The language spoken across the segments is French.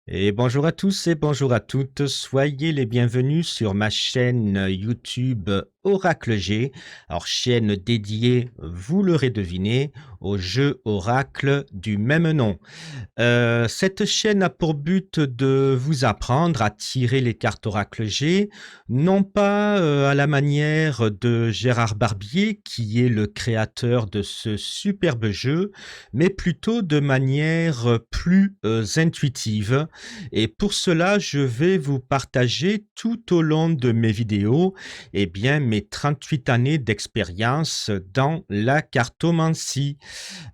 Et bonjour à tous et bonjour à toutes, soyez les bienvenus sur ma chaîne YouTube Oracle G. Alors chaîne dédiée, vous l'aurez deviné, au jeu Oracle du même nom. Cette chaîne a pour but de vous apprendre à tirer les cartes Oracle G, non pas à la manière de Gérard Barbier, qui est le créateur de ce superbe jeu, mais plutôt de manière plus intuitive. Et pour cela, je vais vous partager tout au long de mes vidéos, eh bien, mes 38 années d'expérience dans la cartomancie.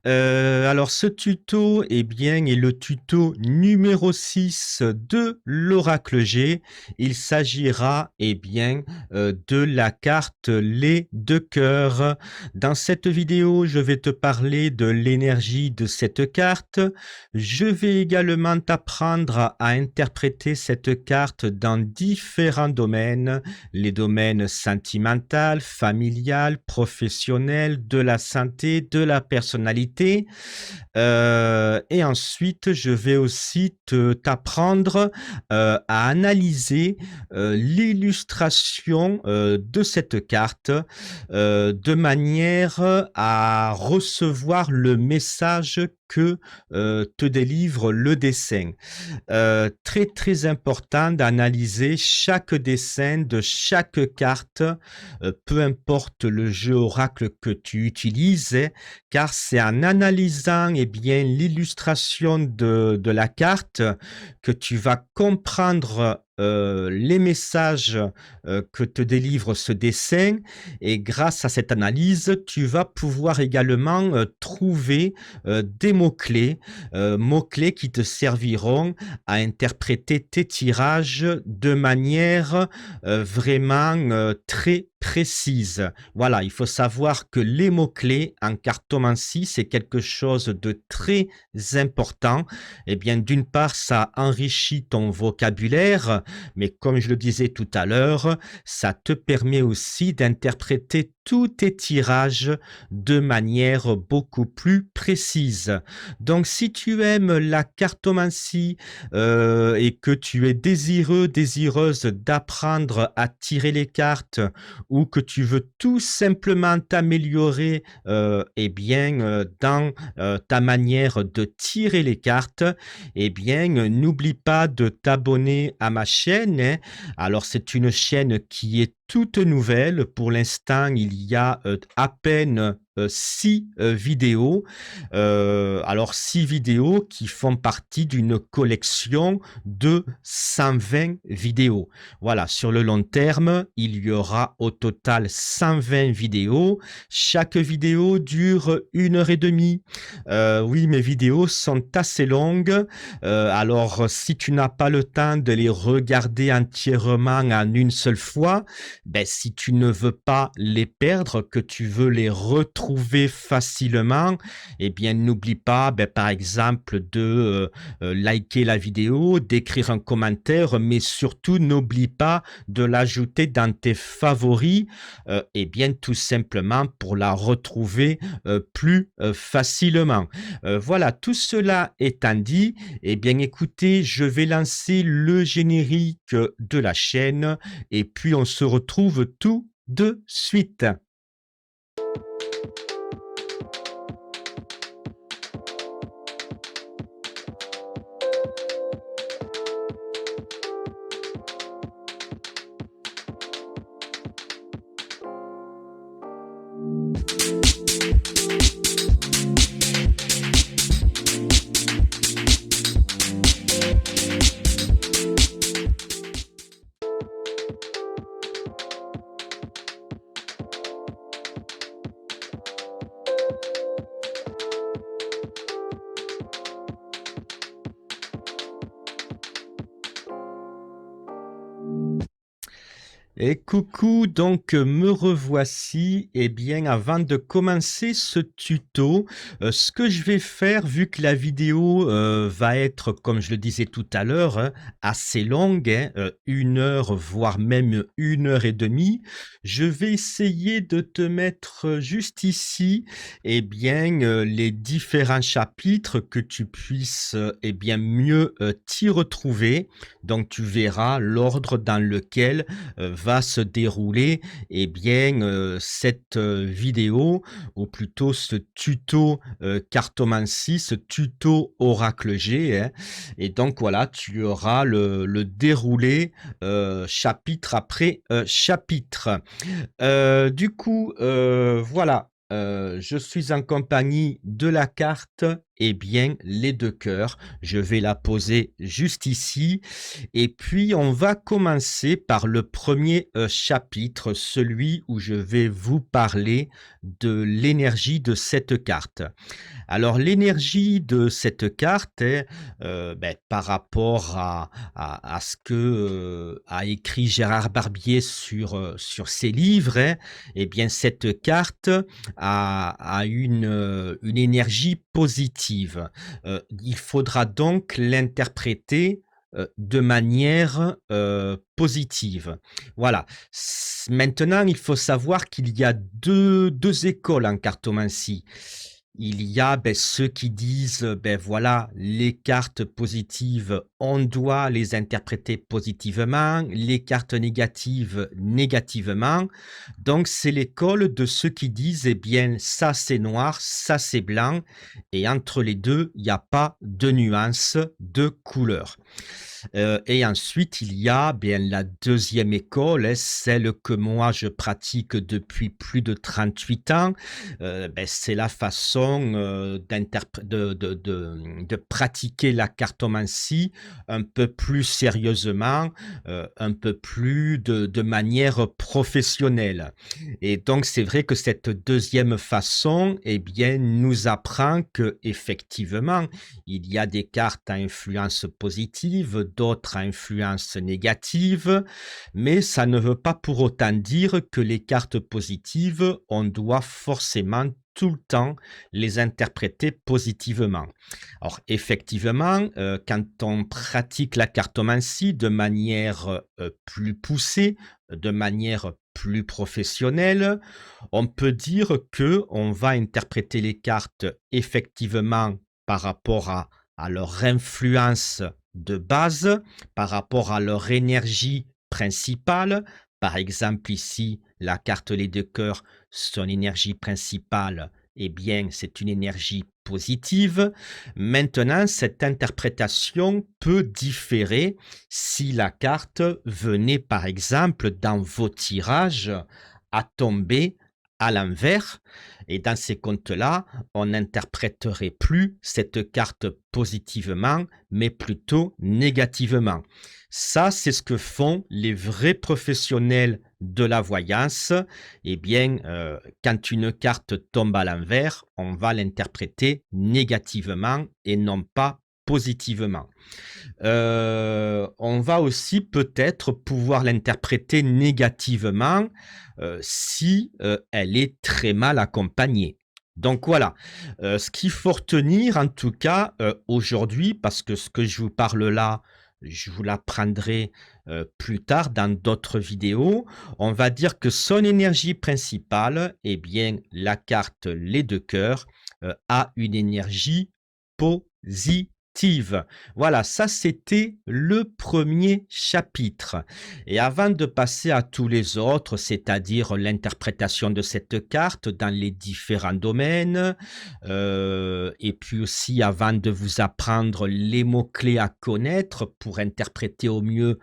Alors ce tuto, eh bien, est le tuto numéro 6 de l'Oracle G. Il s'agira, eh bien, de la carte Les Deux Cœurs. Dans cette vidéo, je vais te parler de l'énergie de cette carte. Je vais également t'apprendre à interpréter cette carte dans différents domaines, les domaines sentimental, familial, professionnel, de la santé, de la personnalité. Et ensuite, je vais aussi t'apprendre à analyser l'illustration de cette carte de manière à recevoir le message que te délivre le dessin. Très très important d'analyser chaque dessin de chaque carte, peu importe le jeu oracle que tu utilises, car c'est en analysant eh bien l'illustration de la carte que tu vas comprendre les messages que te délivre ce dessin, et grâce à cette analyse, tu vas pouvoir également trouver des mots-clés qui te serviront à interpréter tes tirages de manière vraiment très précise. Voilà, il faut savoir que les mots-clés en cartomancie, c'est quelque chose de très important. Eh bien, d'une part, ça enrichit ton vocabulaire, mais comme je le disais tout à l'heure, ça te permet aussi d'interpréter tous tes tirages de manière beaucoup plus précise. Donc, si tu aimes la cartomancie et que tu es désireux, désireuse d'apprendre à tirer les cartes, ou que tu veux tout simplement t'améliorer eh bien, dans ta manière de tirer les cartes, eh bien, n'oublie pas de t'abonner à ma chaîne, hein. Alors, c'est une chaîne qui est toute nouvelle. Pour l'instant, il y a à peine 6 vidéos. Alors, 6 vidéos qui font partie d'une collection de 120 vidéos. Voilà, sur le long terme, il y aura au total 120 vidéos. Chaque vidéo dure 1 heure et demie. Oui, mes vidéos sont assez longues. Alors, si tu n'as pas le temps de les regarder entièrement en une seule fois, ben, si tu ne veux pas les perdre, que tu veux les retrouver facilement, eh bien, n'oublie pas, ben, par exemple, de liker la vidéo, d'écrire un commentaire, mais surtout, n'oublie pas de l'ajouter dans tes favoris, et bien tout simplement pour la retrouver plus facilement. Voilà, tout cela étant dit, eh bien écoutez, je vais lancer le générique de la chaîne et puis on se retrouve tout de suite. Et coucou, donc me revoici. Eh bien, avant de commencer ce tuto, ce que je vais faire, vu que la vidéo va être, comme je le disais tout à l'heure, hein, assez longue, hein, 1 heure, voire même 1 heure et demie, je vais essayer de te mettre juste ici, eh bien, les différents chapitres que tu puisses, eh bien, mieux t'y retrouver. Donc, tu verras l'ordre dans lequel va se dérouler eh bien, cette vidéo ou plutôt ce tuto cartomancie, ce tuto oracle G, hein. Et donc voilà, tu auras le déroulé chapitre après chapitre. Du coup, voilà, je suis en compagnie de la carte, eh bien, les 2 cœurs. Je vais la poser juste ici et puis on va commencer par le premier chapitre, celui où je vais vous parler de l'énergie de cette carte. Alors l'énergie de cette carte est, par rapport à ce que, a écrit Gérard Barbier sur ses livres, hein, et bien cette carte a une énergie positive. Il faudra donc l'interpréter, de manière, positive. Voilà. Maintenant, il faut savoir qu'il y a deux écoles en cartomancie. Il y a, ceux qui disent, voilà, les cartes positives, on doit les interpréter positivement, les cartes négatives, négativement. Donc, c'est l'école de ceux qui disent, eh bien, ça c'est noir, ça c'est blanc, et entre les deux, il n'y a pas de nuance de couleur. Et ensuite, il y a bien la deuxième école, hein, celle que moi je pratique depuis plus de 38 ans. C'est la façon de pratiquer la cartomancie un peu plus sérieusement, un peu plus de manière professionnelle. Et donc, c'est vrai que cette deuxième façon, eh bien, nous apprend que effectivement, il y a des cartes à influence positive, d'autres à influence négative, mais ça ne veut pas pour autant dire que les cartes positives, on doit forcément tout le temps les interpréter positivement. Alors effectivement, quand on pratique la cartomancie de manière plus poussée, de manière plus professionnelle, on peut dire que on va interpréter les cartes effectivement par rapport à leur influence de base, par rapport à leur énergie principale. Par exemple, ici, la carte les 2 cœurs, son énergie principale, eh bien, c'est une énergie positive. Maintenant, cette interprétation peut différer si la carte venait, par exemple, dans vos tirages, à tomber à l'envers. Et dans ces comptes-là, on n'interpréterait plus cette carte positivement, mais plutôt négativement. Ça, c'est ce que font les vrais professionnels de la voyance. Eh bien, quand une carte tombe à l'envers, on va l'interpréter négativement et non pas positivement. On va aussi peut-être pouvoir l'interpréter négativement si elle est très mal accompagnée. Donc voilà, ce qu'il faut retenir en tout cas aujourd'hui, parce que ce que je vous parle là, je vous l'apprendrai plus tard dans d'autres vidéos. On va dire que son énergie principale, eh bien, la carte les 2 cœurs, a une énergie positive. Voilà, ça c'était le premier chapitre. Et avant de passer à tous les autres, c'est-à-dire l'interprétation de cette carte dans les différents domaines, et puis aussi avant de vous apprendre les mots-clés à connaître pour interpréter au mieux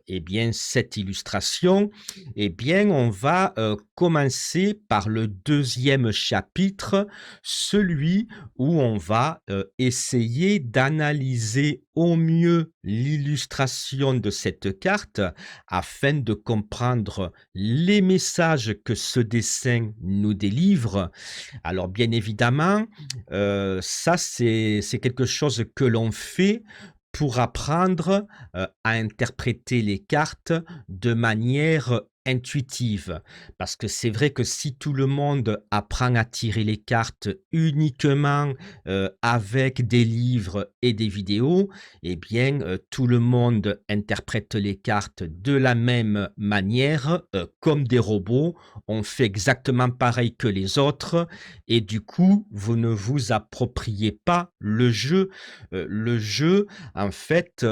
eh bien, cette illustration, eh bien, on va commencer par le deuxième chapitre, celui où on va essayer d'analyser au mieux l'illustration de cette carte afin de comprendre les messages que ce dessin nous délivre. Alors bien évidemment, ça c'est quelque chose que l'on fait pour apprendre à interpréter les cartes de manière intuitive. Parce que c'est vrai que si tout le monde apprend à tirer les cartes uniquement, avec des livres et des vidéos, eh bien, tout le monde interprète les cartes de la même manière, comme des robots. On fait exactement pareil que les autres et du coup, vous ne vous appropriez pas le jeu. Le jeu, en fait,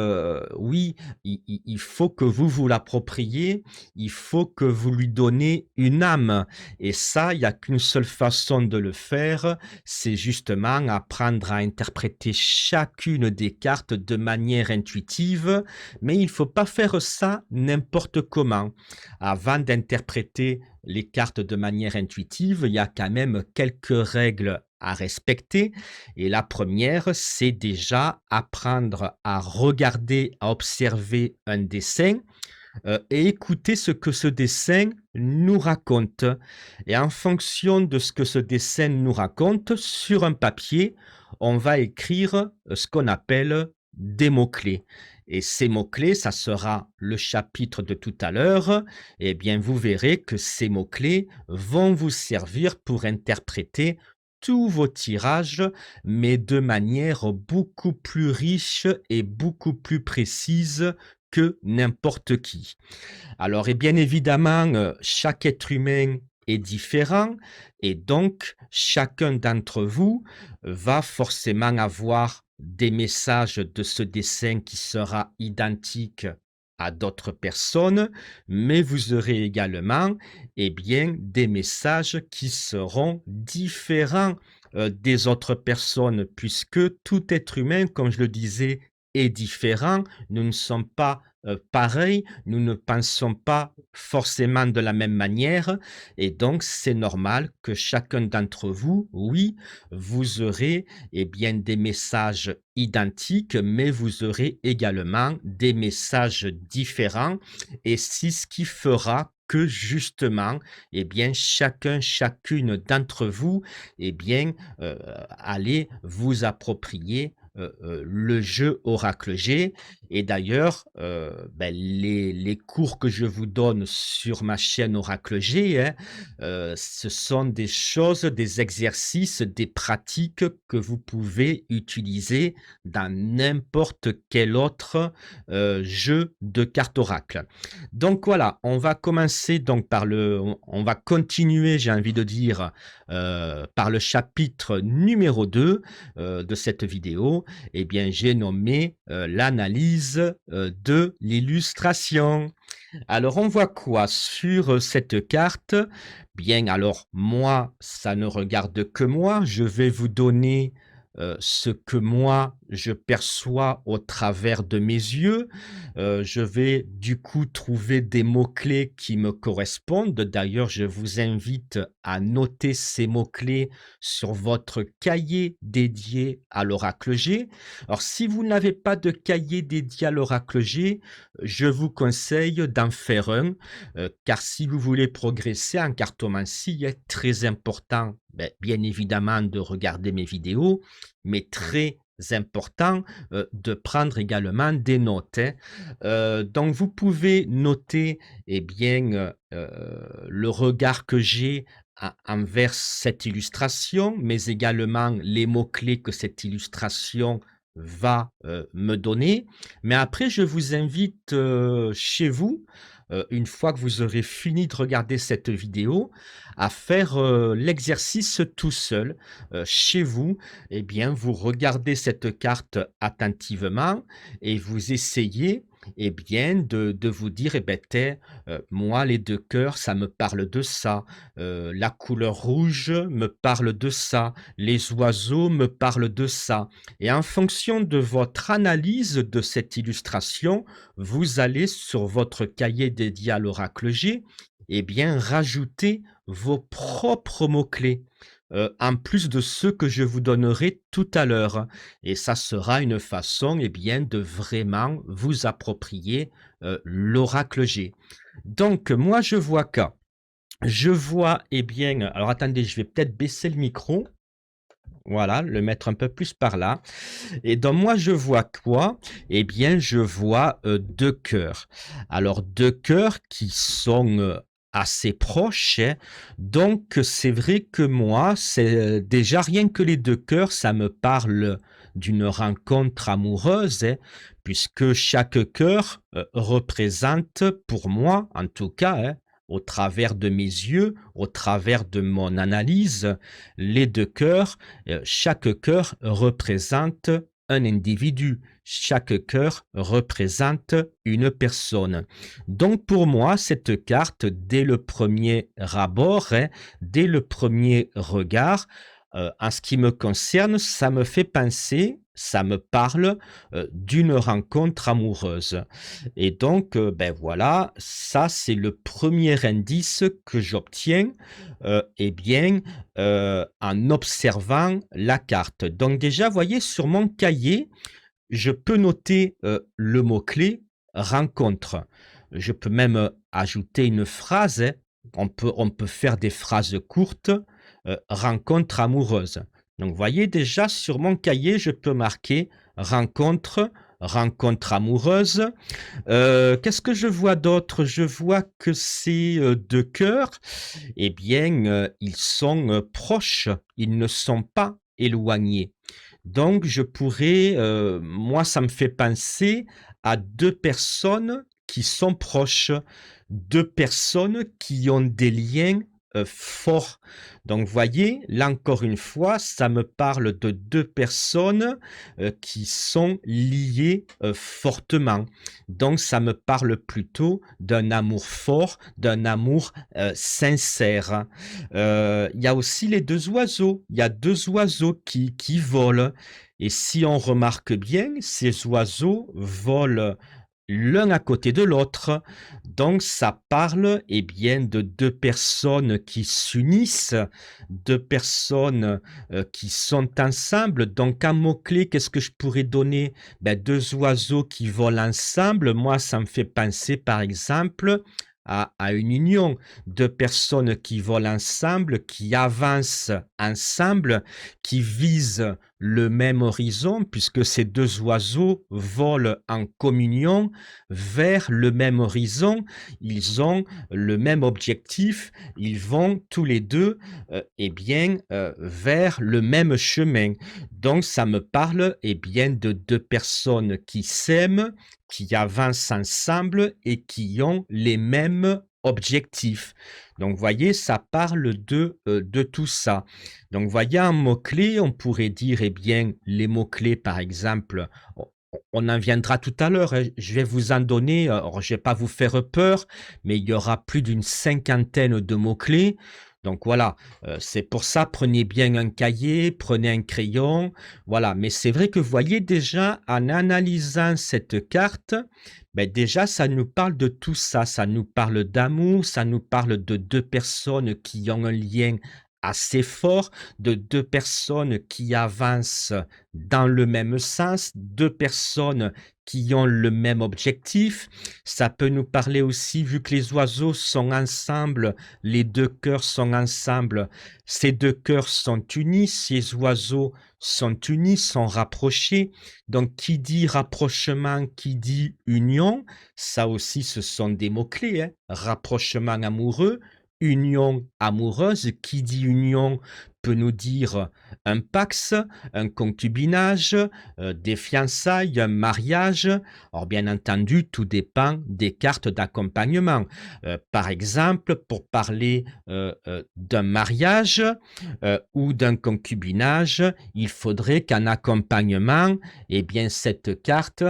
oui, il faut que vous vous l'appropriez, il faut que vous lui donnez une âme et ça, il y a qu'une seule façon de le faire, c'est justement apprendre à interpréter chacune des cartes de manière intuitive, mais il faut pas faire ça n'importe comment. Avant d'interpréter les cartes de manière intuitive, il y a quand même quelques règles à respecter et la première, c'est déjà apprendre à regarder, à observer un dessin, et écouter ce que ce dessin nous raconte. Et en fonction de ce que ce dessin nous raconte, sur un papier, on va écrire ce qu'on appelle des mots-clés. Et ces mots-clés, ça sera le chapitre de tout à l'heure. Eh bien, vous verrez que ces mots-clés vont vous servir pour interpréter tous vos tirages, mais de manière beaucoup plus riche et beaucoup plus précise que n'importe qui. Alors et bien évidemment, chaque être humain est différent et donc chacun d'entre vous va forcément avoir des messages de ce dessin qui sera identique à d'autres personnes, mais vous aurez également, eh bien, des messages qui seront différents, des autres personnes puisque tout être humain, comme je le disais, est différent. Nous ne sommes pas pareil, nous ne pensons pas forcément de la même manière et donc c'est normal que chacun d'entre vous, oui, vous aurez eh bien des messages identiques, mais vous aurez également des messages différents et c'est ce qui fera que justement, eh bien, chacune d'entre vous, eh bien, allez vous approprier le jeu Oracle G et d'ailleurs, les cours que je vous donne sur ma chaîne Oracle G, hein, ce sont des choses, des exercices, des pratiques que vous pouvez utiliser dans n'importe quel autre, jeu de cartes Oracle. Donc voilà, on va commencer donc par le on va continuer, j'ai envie de dire, par le chapitre numéro 2 de cette vidéo. Eh bien, j'ai nommé, l'analyse, de l'illustration. Alors, on voit quoi sur, cette carte? Bien, alors moi, ça ne regarde que moi. Je vais vous donner, ce que moi, je perçois au travers de mes yeux. Je vais du coup trouver des mots-clés qui me correspondent. D'ailleurs, je vous invite à noter ces mots-clés sur votre cahier dédié à l'oracle G. Alors, si vous n'avez pas de cahier dédié à l'oracle G, je vous conseille d'en faire un, car si vous voulez progresser en cartomancie, il est très important, bien évidemment, de regarder mes vidéos, mais très important de prendre également des notes, hein. Donc vous pouvez noter eh bien, le regard que j'ai envers cette illustration, mais également les mots-clés que cette illustration va me donner. Mais après, je vous invite chez vous, une fois que vous aurez fini de regarder cette vidéo, à faire l'exercice tout seul chez vous. Eh bien, vous regardez cette carte attentivement et vous essayez eh bien, de vous dire, eh ben, tiens, moi, les deux cœurs, ça me parle de ça. La couleur rouge me parle de ça. Les oiseaux me parlent de ça. Et en fonction de votre analyse de cette illustration, vous allez sur votre cahier dédié à l'oracle G, eh bien, rajouter vos propres mots-clés, en plus de ceux que je vous donnerai tout à l'heure. Et ça sera une façon, eh bien, de vraiment vous approprier, l'oracle G. Donc moi, je vois quoi? Je vois, eh bien alors attendez, je vais peut-être baisser le micro. Voilà, le mettre un peu plus par là. Et donc moi, je vois quoi? Eh bien, je vois 2 cœurs. Alors 2 cœurs qui sont, assez proches, hein. Donc c'est vrai que moi, c'est déjà rien que les 2 cœurs, ça me parle d'une rencontre amoureuse, hein, puisque chaque cœur, représente pour moi, en tout cas, hein, au travers de mes yeux, au travers de mon analyse, les 2 cœurs, chaque cœur représente un individu. Chaque cœur représente une personne. Donc pour moi, cette carte, dès le premier abord, hein, dès le premier regard, en ce qui me concerne, ça me fait penser, ça me parle d'une rencontre amoureuse. Et donc, ben voilà, ça c'est le premier indice que j'obtiens, eh bien, en observant la carte. Donc déjà, voyez, sur mon cahier, je peux noter, le mot-clé «rencontre». Je peux même, ajouter une phrase, hein. On peut faire des phrases courtes, «rencontre amoureuse». Donc voyez déjà sur mon cahier, je peux marquer «rencontre», «rencontre amoureuse». Qu'est-ce que je vois d'autre? Je vois que ces, 2 cœurs, eh bien, ils sont, proches, ils ne sont pas éloignés. Donc je pourrais, moi ça me fait penser à 2 personnes qui sont proches, 2 personnes qui ont des liens, forts. Donc voyez, là encore une fois, ça me parle de 2 personnes, qui sont liées, fortement. Donc ça me parle plutôt d'un amour fort, d'un amour, sincère. Il y a aussi les 2 oiseaux. Il y a 2 oiseaux qui volent et si on remarque bien, ces oiseaux volent l'un à côté de l'autre. Donc ça parle, eh bien, de 2 personnes qui s'unissent, 2 personnes, qui sont ensemble. Donc un mot-clé, qu'est-ce que je pourrais donner? Ben 2 oiseaux qui volent ensemble. Moi, ça me fait penser, par exemple, à une union. 2 personnes qui volent ensemble, qui avancent ensemble, qui visent le même horizon, puisque ces 2 oiseaux volent en communion vers le même horizon. Ils ont le même objectif. Ils vont tous les 2, eh bien, vers le même chemin. Donc ça me parle, eh bien, de 2 personnes qui s'aiment, qui avancent ensemble et qui ont les mêmes objectifs. Donc voyez, ça parle de tout ça. Donc voyez un mot-clé, on pourrait dire, eh bien, les mots-clés, par exemple, on en viendra tout à l'heure, hein. Je vais vous en donner, alors je vais pas vous faire peur, mais il y aura plus d'une cinquantaine de mots-clés. Donc voilà, c'est pour ça, prenez bien un cahier, prenez un crayon, voilà. Mais c'est vrai que vous voyez déjà, en analysant cette carte, ben déjà, ça nous parle de tout ça. Ça nous parle d'amour, ça nous parle de 2 personnes qui ont un lien assez fort, de 2 personnes qui avancent dans le même sens, 2 personnes qui ont le même objectif. Ça peut nous parler aussi, vu que les oiseaux sont ensemble, les 2 cœurs sont ensemble, ces 2 cœurs sont unis, ces oiseaux sont unis, sont rapprochés. Donc qui dit rapprochement, qui dit union, ça aussi ce sont des mots-clés, hein. Rapprochement amoureux, union amoureuse. Qui dit union peut nous dire un pax, un concubinage, des fiançailles, un mariage. Or bien entendu, tout dépend des cartes d'accompagnement. Par exemple, pour parler, d'un mariage, ou d'un concubinage, il faudrait qu'en accompagnement, eh bien cette carte,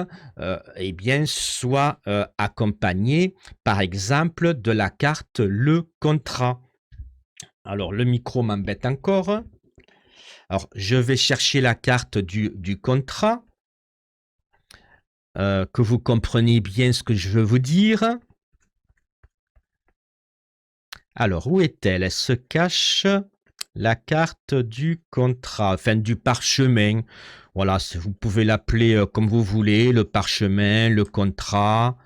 eh bien soit, accompagnée, par exemple, de la carte «Le contrat». Alors le micro m'embête encore. Alors je vais chercher la carte du contrat, que vous compreniez bien ce que je veux vous dire. Alors où est-elle? Elle se cache, la carte du contrat, enfin du parchemin. Voilà, vous pouvez l'appeler, comme vous voulez, le parchemin, le contrat.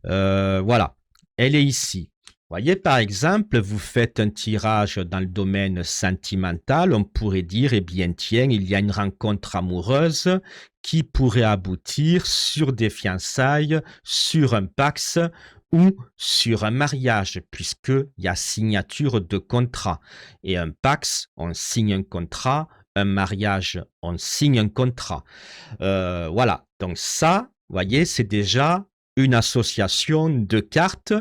Voilà, elle est ici. Voyez, par exemple, vous faites un tirage dans le domaine sentimental, on pourrait dire, eh bien, tiens, il y a une rencontre amoureuse qui pourrait aboutir sur des fiançailles, sur un Pacs ou sur un mariage, puisqu'il y a signature de contrat. Et un Pacs, on signe un contrat, un mariage, on signe un contrat. Voilà, donc ça, vous voyez, c'est déjà une association de cartes.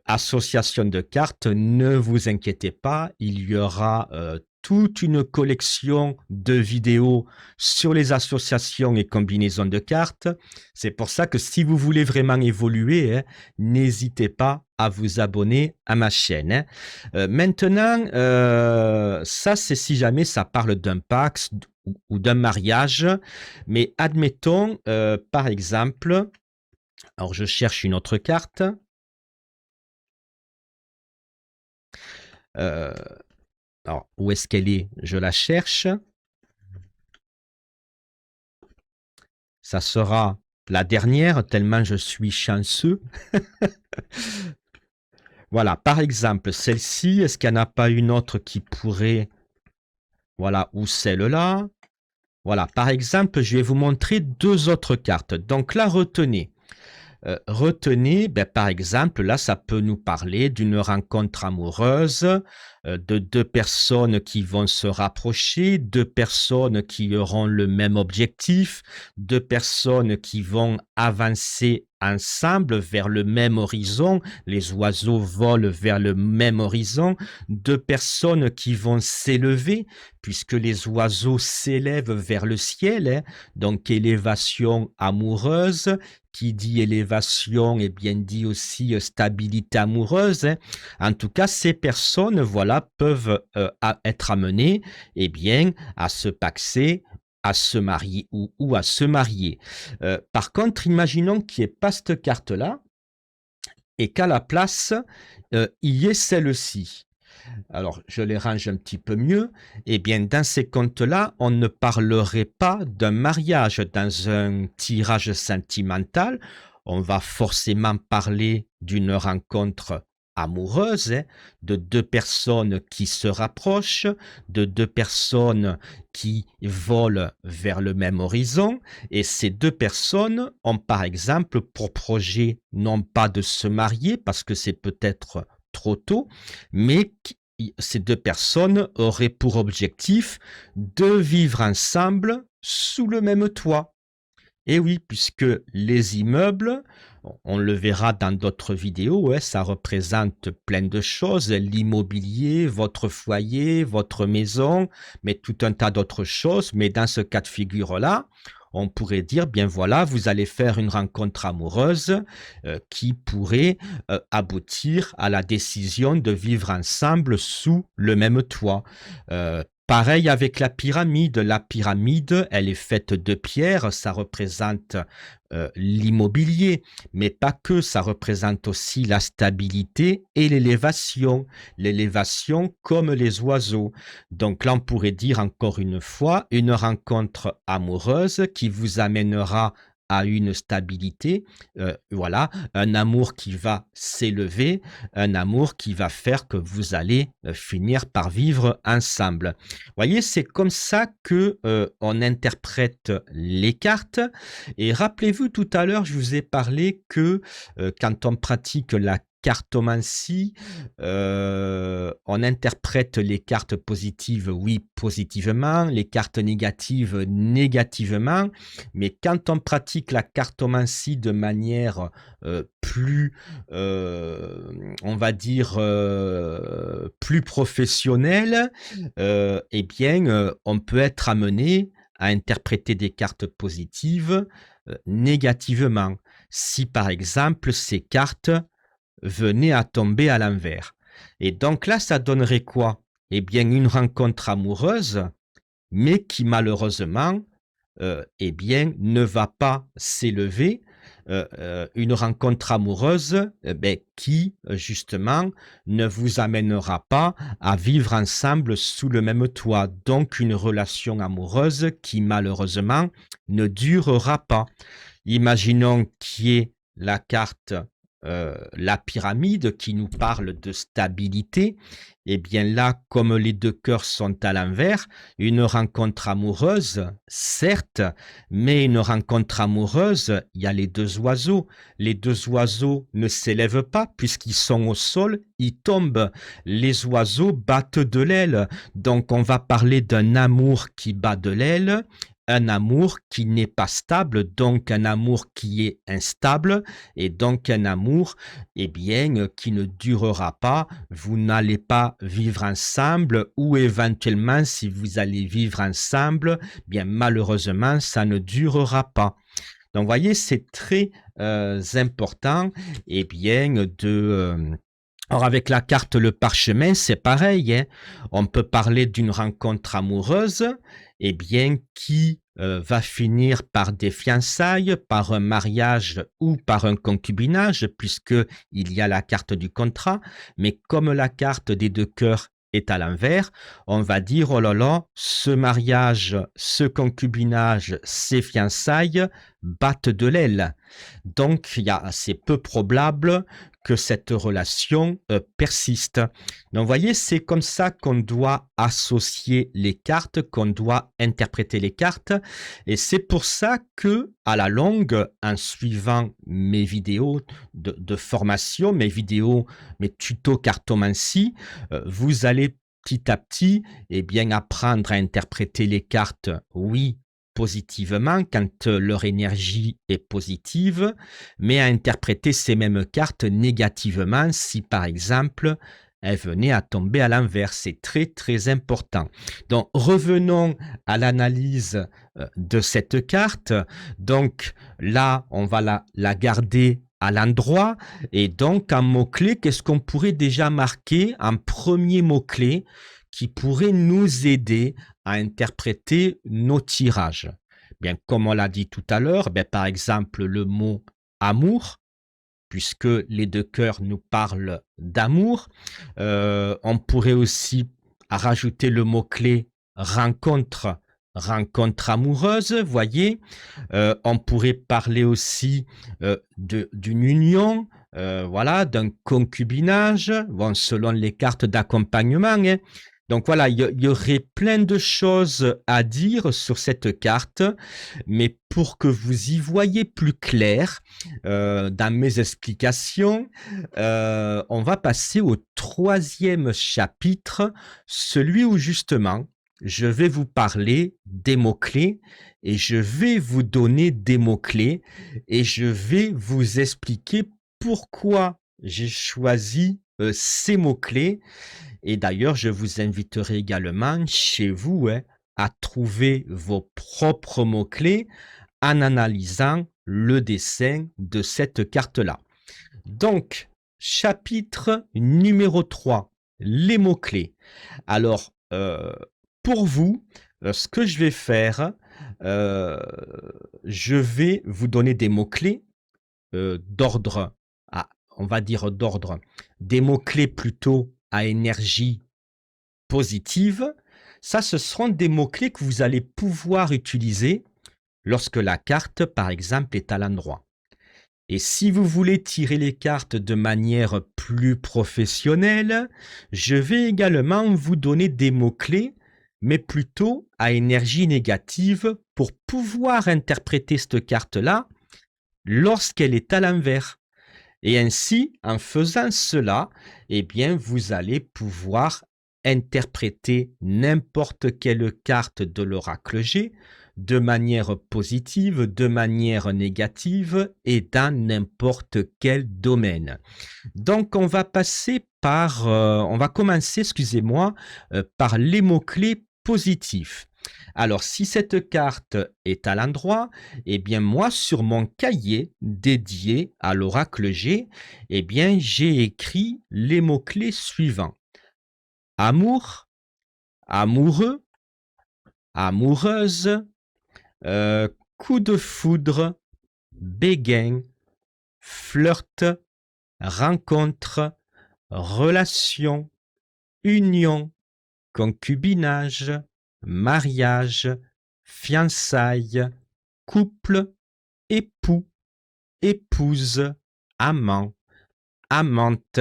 Association de cartes, ne vous inquiétez pas, il y aura toute une collection de vidéos sur les associations et combinaisons de cartes. C'est pour ça que si vous voulez vraiment évoluer, hein, n'hésitez pas à vous abonner à ma chaîne. Hein. Maintenant, ça c'est si jamais ça parle d'un Pacs ou d'un mariage, mais admettons, par exemple, alors je cherche une autre carte. Euh, alors, où est-ce qu'elle est? Je la cherche. Ça sera la dernière, tellement je suis chanceux. Voilà, par exemple, celle-ci, est-ce qu'il n'y en a pas une autre qui pourrait... Voilà, ou celle-là. Voilà, par exemple, je vais vous montrer deux autres cartes. Donc là, retenez. Retenez, ben, par exemple, là, ça peut nous parler d'une rencontre amoureuse, de deux personnes qui vont se rapprocher, deux personnes qui auront le même objectif, deux personnes qui vont avancer ensemble vers le même horizon, les oiseaux volent vers le même horizon, deux personnes qui vont s'élever, puisque les oiseaux s'élèvent vers le ciel, hein, donc élévation amoureuse, qui dit élévation, et bien dit aussi stabilité amoureuse. Hein. En tout cas, ces personnes, voilà, peuvent être amenées, eh bien, à se paxer, à se marier ou à se marier. Par contre, imaginons qu'il n'y ait pas cette carte-là et qu'à la place, il y ait celle-ci. Alors, je les range un petit peu mieux. Eh bien, dans ces comptes-là, on ne parlerait pas d'un mariage dans un tirage sentimental. On va forcément parler d'une rencontre amoureuse, hein, de deux personnes qui se rapprochent, de deux personnes qui volent vers le même horizon. Et ces deux personnes ont, par exemple, pour projet non pas de se marier, parce que c'est peut-être trop tôt, mais ces deux personnes auraient pour objectif de vivre ensemble sous le même toit. Et oui, puisque les immeubles, on le verra dans d'autres vidéos, ouais, ça représente plein de choses, l'immobilier, votre foyer, votre maison, mais tout un tas d'autres choses. Mais dans ce cas de figure-là, on pourrait dire, bien voilà, vous allez faire une rencontre amoureuse qui pourrait aboutir à la décision de vivre ensemble sous le même toit. Pareil avec la pyramide. La pyramide, elle est faite de pierres, ça représente l'immobilier, mais pas que, ça représente aussi la stabilité et l'élévation. L'élévation comme les oiseaux. Donc là, on pourrait dire encore une fois, une rencontre amoureuse qui vous amènera à une stabilité, voilà, un amour qui va s'élever, un amour qui va faire que vous allez finir par vivre ensemble. Vous voyez, c'est comme ça que on interprète les cartes. Et rappelez-vous, tout à l'heure, je vous ai parlé que quand on pratique la cartomancie, on interprète les cartes positives, oui, positivement, les cartes négatives, négativement, mais quand on pratique la cartomancie de manière plus, on va dire, plus professionnelle, eh bien, on peut être amené à interpréter des cartes positives négativement. Si par exemple ces cartes venaient à tomber à l'envers. Et donc là, ça donnerait quoi? Eh bien, une rencontre amoureuse, mais qui malheureusement, eh bien, ne va pas s'élever. Une rencontre amoureuse ben, qui, justement, ne vous amènera pas à vivre ensemble sous le même toit. Donc, une relation amoureuse qui, malheureusement, ne durera pas. Imaginons qu'il y ait la carte la pyramide qui nous parle de stabilité, eh bien là, comme les deux cœurs sont à l'envers, une rencontre amoureuse, certes, mais une rencontre amoureuse, il y a les deux oiseaux. Les deux oiseaux ne s'élèvent pas puisqu'ils sont au sol, ils tombent. Les oiseaux battent de l'aile. Donc on va parler d'un amour qui bat de l'aile, un amour qui n'est pas stable, donc un amour qui est instable, et donc un amour, eh bien, qui ne durera pas. Vous n'allez pas vivre ensemble, ou éventuellement, si vous allez vivre ensemble, bien malheureusement, ça ne durera pas. Donc, vous voyez, c'est très important, eh bien, alors avec la carte Le Parchemin, c'est pareil, hein. On peut parler d'une rencontre amoureuse, eh bien, qui va finir par des fiançailles, par un mariage ou par un concubinage, puisque il y a la carte du contrat. Mais comme la carte des deux cœurs est à l'envers, on va dire, oh là là, ce mariage, ce concubinage, ces fiançailles battent de l'aile. Donc, c'est peu probable que cette relation persiste. Donc, vous voyez, c'est comme ça qu'on doit associer les cartes, qu'on doit interpréter les cartes. Et c'est pour ça que, à la longue, en suivant mes vidéos de formation, mes tutos cartomancie, vous allez petit à petit, eh bien, apprendre à interpréter les cartes, oui, positivement quand leur énergie est positive, mais à interpréter ces mêmes cartes négativement si par exemple elles venaient à tomber à l'envers. C'est très très important. Donc revenons à l'analyse de cette carte. Donc là, on va la garder à l'endroit et donc en mot-clé, qu'est-ce qu'on pourrait déjà marquer en premier mot-clé qui pourrait nous aider à interpréter nos tirages. Bien, comme on l'a dit tout à l'heure, par exemple le mot amour, puisque les deux cœurs nous parlent d'amour. On pourrait aussi rajouter le mot-clé rencontre, rencontre amoureuse, voyez. On pourrait parler aussi d'une union, voilà, d'un concubinage, bon, selon les cartes d'accompagnement, hein. Donc voilà, il y aurait plein de choses à dire sur cette carte, mais pour que vous y voyez plus clair dans mes explications, on va passer au troisième chapitre, celui où justement je vais vous parler des mots-clés et je vais vous donner des mots-clés et je vais vous expliquer pourquoi j'ai choisi ces mots-clés. Et d'ailleurs, je vous inviterai également chez vous hein, à trouver vos propres mots-clés en analysant le dessin de cette carte-là. Donc, chapitre numéro 3, les mots-clés. Alors, pour vous, ce que je vais faire, je vais vous donner des mots-clés d'ordre, on va dire d'ordre, des mots-clés plutôt à énergie positive. Ça, ce seront des mots-clés que vous allez pouvoir utiliser lorsque la carte, par exemple, est à l'endroit. Et si vous voulez tirer les cartes de manière plus professionnelle, je vais également vous donner des mots-clés, mais plutôt à énergie négative pour pouvoir interpréter cette carte-là lorsqu'elle est à l'envers. Et ainsi, en faisant cela, eh bien, vous allez pouvoir interpréter n'importe quelle carte de l'oracle G de manière positive, de manière négative et dans n'importe quel domaine. Donc, on va commencer, excusez-moi, par les mots-clés positifs. Alors, si cette carte est à l'endroit, eh bien, moi, sur mon cahier dédié à l'oracle G, eh bien, j'ai écrit les mots-clés suivants. Amour, amoureux, amoureuse, coup de foudre, béguin, flirt, rencontre, relation, union, concubinage, mariage, fiançailles, couple, époux, épouse, amant, amante,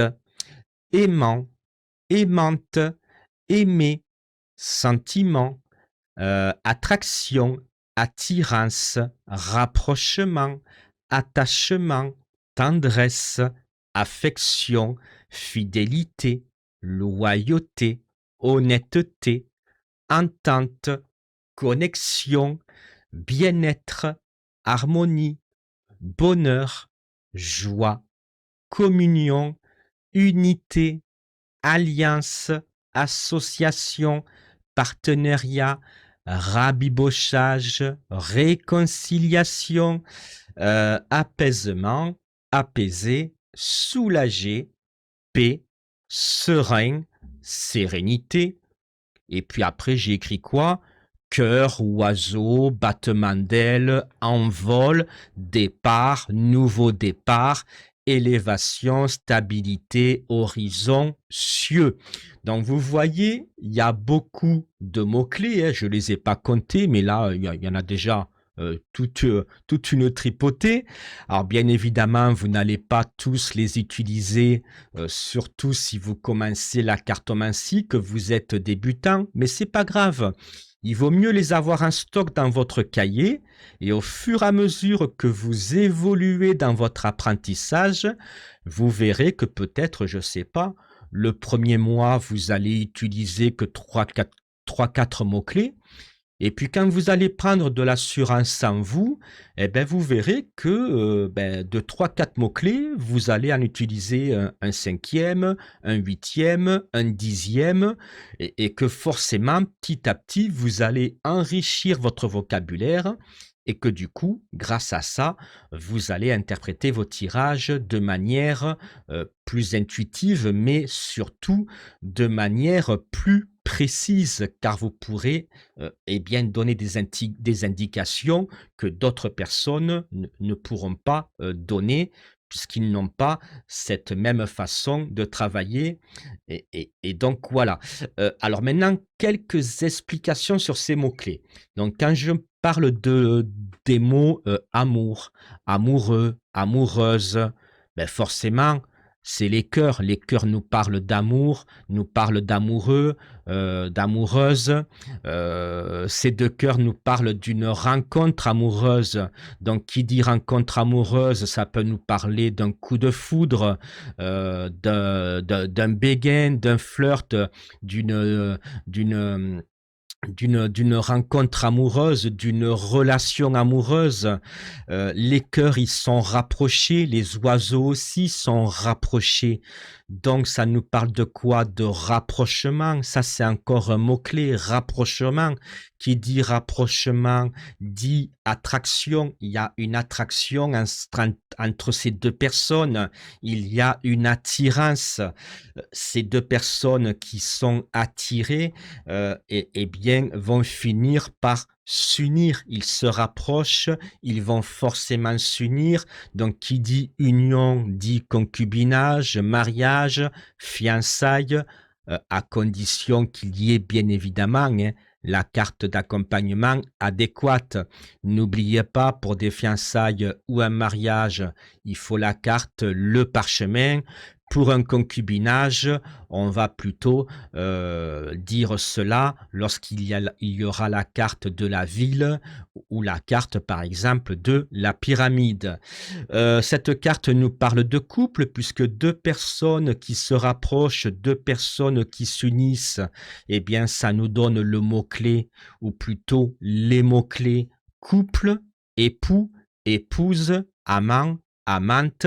aimant, aimante, aimer, sentiment, attraction, attirance, rapprochement, attachement, tendresse, affection, fidélité, loyauté, honnêteté, entente, connexion, bien-être, harmonie, bonheur, joie, communion, unité, alliance, association, partenariat, rabibochage, réconciliation, apaisement, apaiser, soulager, paix, serein, sérénité. Et puis après, j'ai écrit quoi? Cœur, oiseau, battement d'aile, envol, départ, nouveau départ, élévation, stabilité, horizon, cieux. Donc vous voyez, il y a beaucoup de mots-clés, hein. Je ne les ai pas comptés, mais là, il y en a déjà toute une tripotée. Alors bien évidemment, vous n'allez pas tous les utiliser, surtout si vous commencez la cartomancie, que vous êtes débutant, mais c'est pas grave. Il vaut mieux les avoir en stock dans votre cahier et au fur et à mesure que vous évoluez dans votre apprentissage, vous verrez que peut-être, je sais pas, le premier mois, vous allez utiliser que 3-4 mots-clés. Et puis quand vous allez prendre de l'assurance en vous, eh ben, vous verrez que de 3-4 mots-clés, vous allez en utiliser un cinquième, un huitième, un dixième, et que forcément, petit à petit, vous allez enrichir votre vocabulaire et que du coup, grâce à ça, vous allez interpréter vos tirages de manière plus intuitive, mais surtout de manière plus précise, car vous pourrez eh bien, donner des indications que d'autres personnes ne pourront pas donner, puisqu'ils n'ont pas cette même façon de travailler. Et donc, voilà. Alors maintenant, quelques explications sur ces mots-clés. Donc, quand je parle des mots amour, amoureux, amoureuse, ben forcément, c'est les cœurs. Les cœurs nous parlent d'amour, nous parlent d'amoureux, d'amoureuse. Ces deux cœurs nous parlent d'une rencontre amoureuse. Donc, qui dit rencontre amoureuse, ça peut nous parler d'un coup de foudre, d'un béguin, d'un flirt, d'une d'une rencontre amoureuse, d'une relation amoureuse. Les cœurs, ils sont rapprochés, les oiseaux aussi sont rapprochés. Donc, ça nous parle de quoi? De rapprochement. Ça, c'est encore un mot-clé, rapprochement. Qui dit rapprochement dit attraction. Il y a une attraction entre ces deux personnes. Il y a une attirance. Ces deux personnes qui sont attirées, eh bien, vont finir par s'unir. Ils se rapprochent, ils vont forcément s'unir. Donc, qui dit union dit concubinage, mariage, fiançailles, à condition qu'il y ait bien évidemment la carte d'accompagnement adéquate. N'oubliez pas, pour des fiançailles ou un mariage, il faut la carte, le parchemin. Pour un concubinage, on va plutôt dire cela lorsqu'il y aura la carte de la ville ou la carte, par exemple, de la pyramide. Cette carte nous parle de couple, puisque deux personnes qui se rapprochent, deux personnes qui s'unissent, eh bien, ça nous donne le mot-clé, ou plutôt les mots-clés couple, époux, épouse, amant, amante.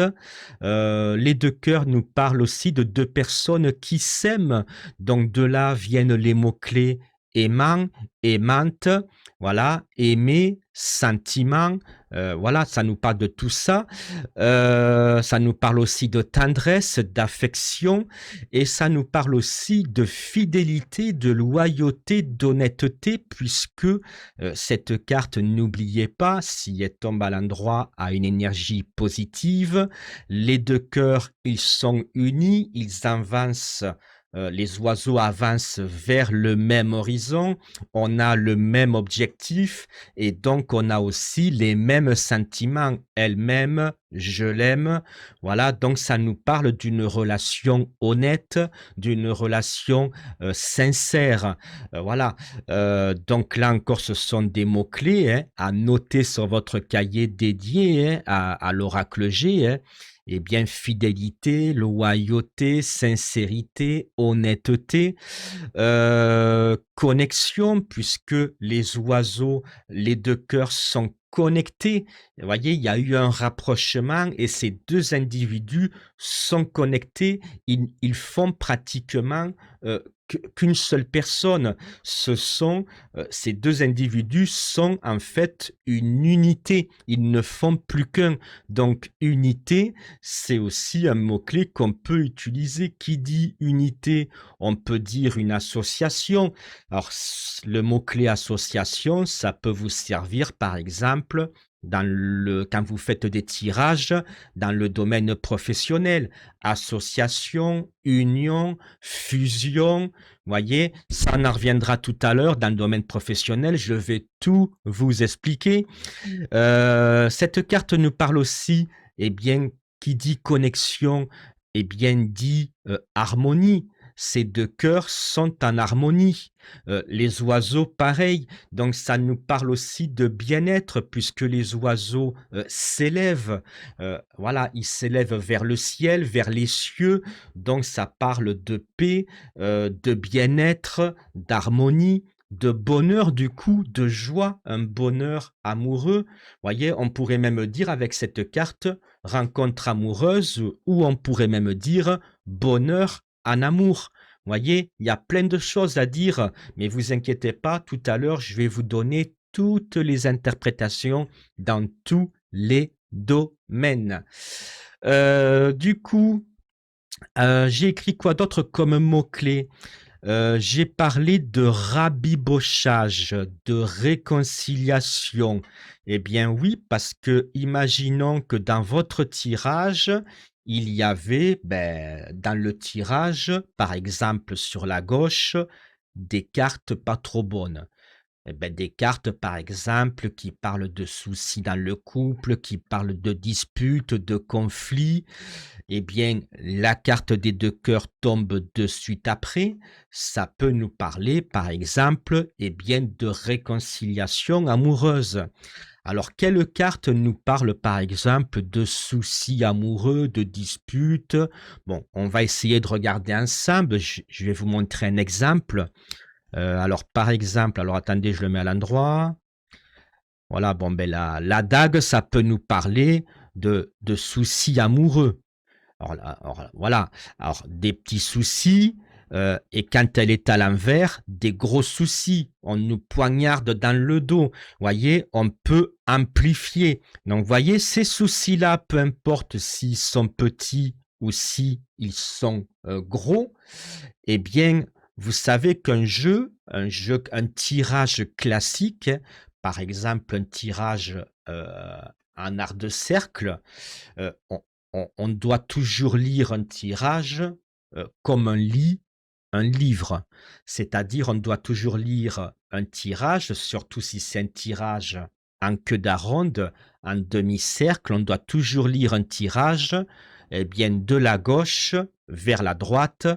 Les deux cœurs nous parlent aussi de deux personnes qui s'aiment. Donc de là viennent les mots-clés aimant, aimante, voilà, aimer, sentiment, voilà, ça nous parle de tout ça. Ça nous parle aussi de tendresse, d'affection, et ça nous parle aussi de fidélité, de loyauté, d'honnêteté, puisque cette carte, n'oubliez pas, si elle tombe à l'endroit, a une énergie positive. Les deux cœurs, ils sont unis, ils avancent les oiseaux avancent vers le même horizon, on a le même objectif et donc on a aussi les mêmes sentiments. Elle m'aime, je l'aime. Voilà, donc ça nous parle d'une relation honnête, d'une relation sincère. Voilà, donc là encore, ce sont des mots-clés hein, à noter sur votre cahier dédié hein, à l'oracle G. Hein. Eh bien, fidélité, loyauté, sincérité, honnêteté, connexion, puisque les oiseaux, les deux cœurs sont connectés. Vous voyez, il y a eu un rapprochement et ces deux individus sont connectés. Ils font pratiquement qu'une seule personne. Ces deux individus sont en fait une unité. Ils ne font plus qu'un. Donc, unité, c'est aussi un mot-clé qu'on peut utiliser. Qui dit unité, on peut dire une association. Alors, le mot-clé association, ça peut vous servir, par exemple, quand vous faites des tirages dans le domaine professionnel. Association, union, fusion, voyez, ça en reviendra tout à l'heure dans le domaine professionnel. Je vais tout vous expliquer. Cette carte nous parle aussi, eh bien, qui dit connexion, eh bien, dit harmonie. Ces deux cœurs sont en harmonie. Les oiseaux, pareil. Donc, ça nous parle aussi de bien-être, puisque les oiseaux s'élèvent. Voilà, ils s'élèvent vers le ciel, vers les cieux. Donc, ça parle de paix, de bien-être, d'harmonie, de bonheur du coup, de joie, un bonheur amoureux. Voyez, on pourrait même dire avec cette carte rencontre amoureuse ou on pourrait même dire bonheur en amour. Voyez, il y a plein de choses à dire, mais vous inquiétez pas, tout à l'heure, je vais vous donner toutes les interprétations dans tous les domaines. Du coup, j'ai écrit quoi d'autre comme mot-clé? J'ai parlé de rabibochage, de réconciliation. Eh bien oui, parce que imaginons que dans votre tirage, il y avait, dans le tirage, par exemple sur la gauche, des cartes pas trop bonnes. Eh ben, des cartes, par exemple, qui parlent de soucis dans le couple, qui parlent de disputes, de conflits. Eh bien, la carte des deux cœurs tombe de suite après. Ça peut nous parler, par exemple, eh bien, de réconciliation amoureuse. Alors, quelle carte nous parle, par exemple, de soucis amoureux, de disputes? Bon, on va essayer de regarder ensemble. Je vais vous montrer un exemple. Alors, par exemple, alors attendez, je le mets à l'endroit. Voilà, bon, ben la dague, ça peut nous parler de soucis amoureux. Voilà, alors des petits soucis, et quand elle est à l'envers, des gros soucis. On nous poignarde dans le dos. Voyez, on peut amplifier. Donc, voyez, ces soucis-là, peu importe s'ils sont petits ou s'ils sont gros, eh bien, vous savez un tirage classique, par exemple un tirage en art de cercle, on doit toujours lire un tirage comme un livre. C'est-à-dire, on doit toujours lire un tirage, surtout si c'est un tirage en queue d'aronde, en demi-cercle, on doit toujours lire un tirage eh bien, de la gauche vers la droite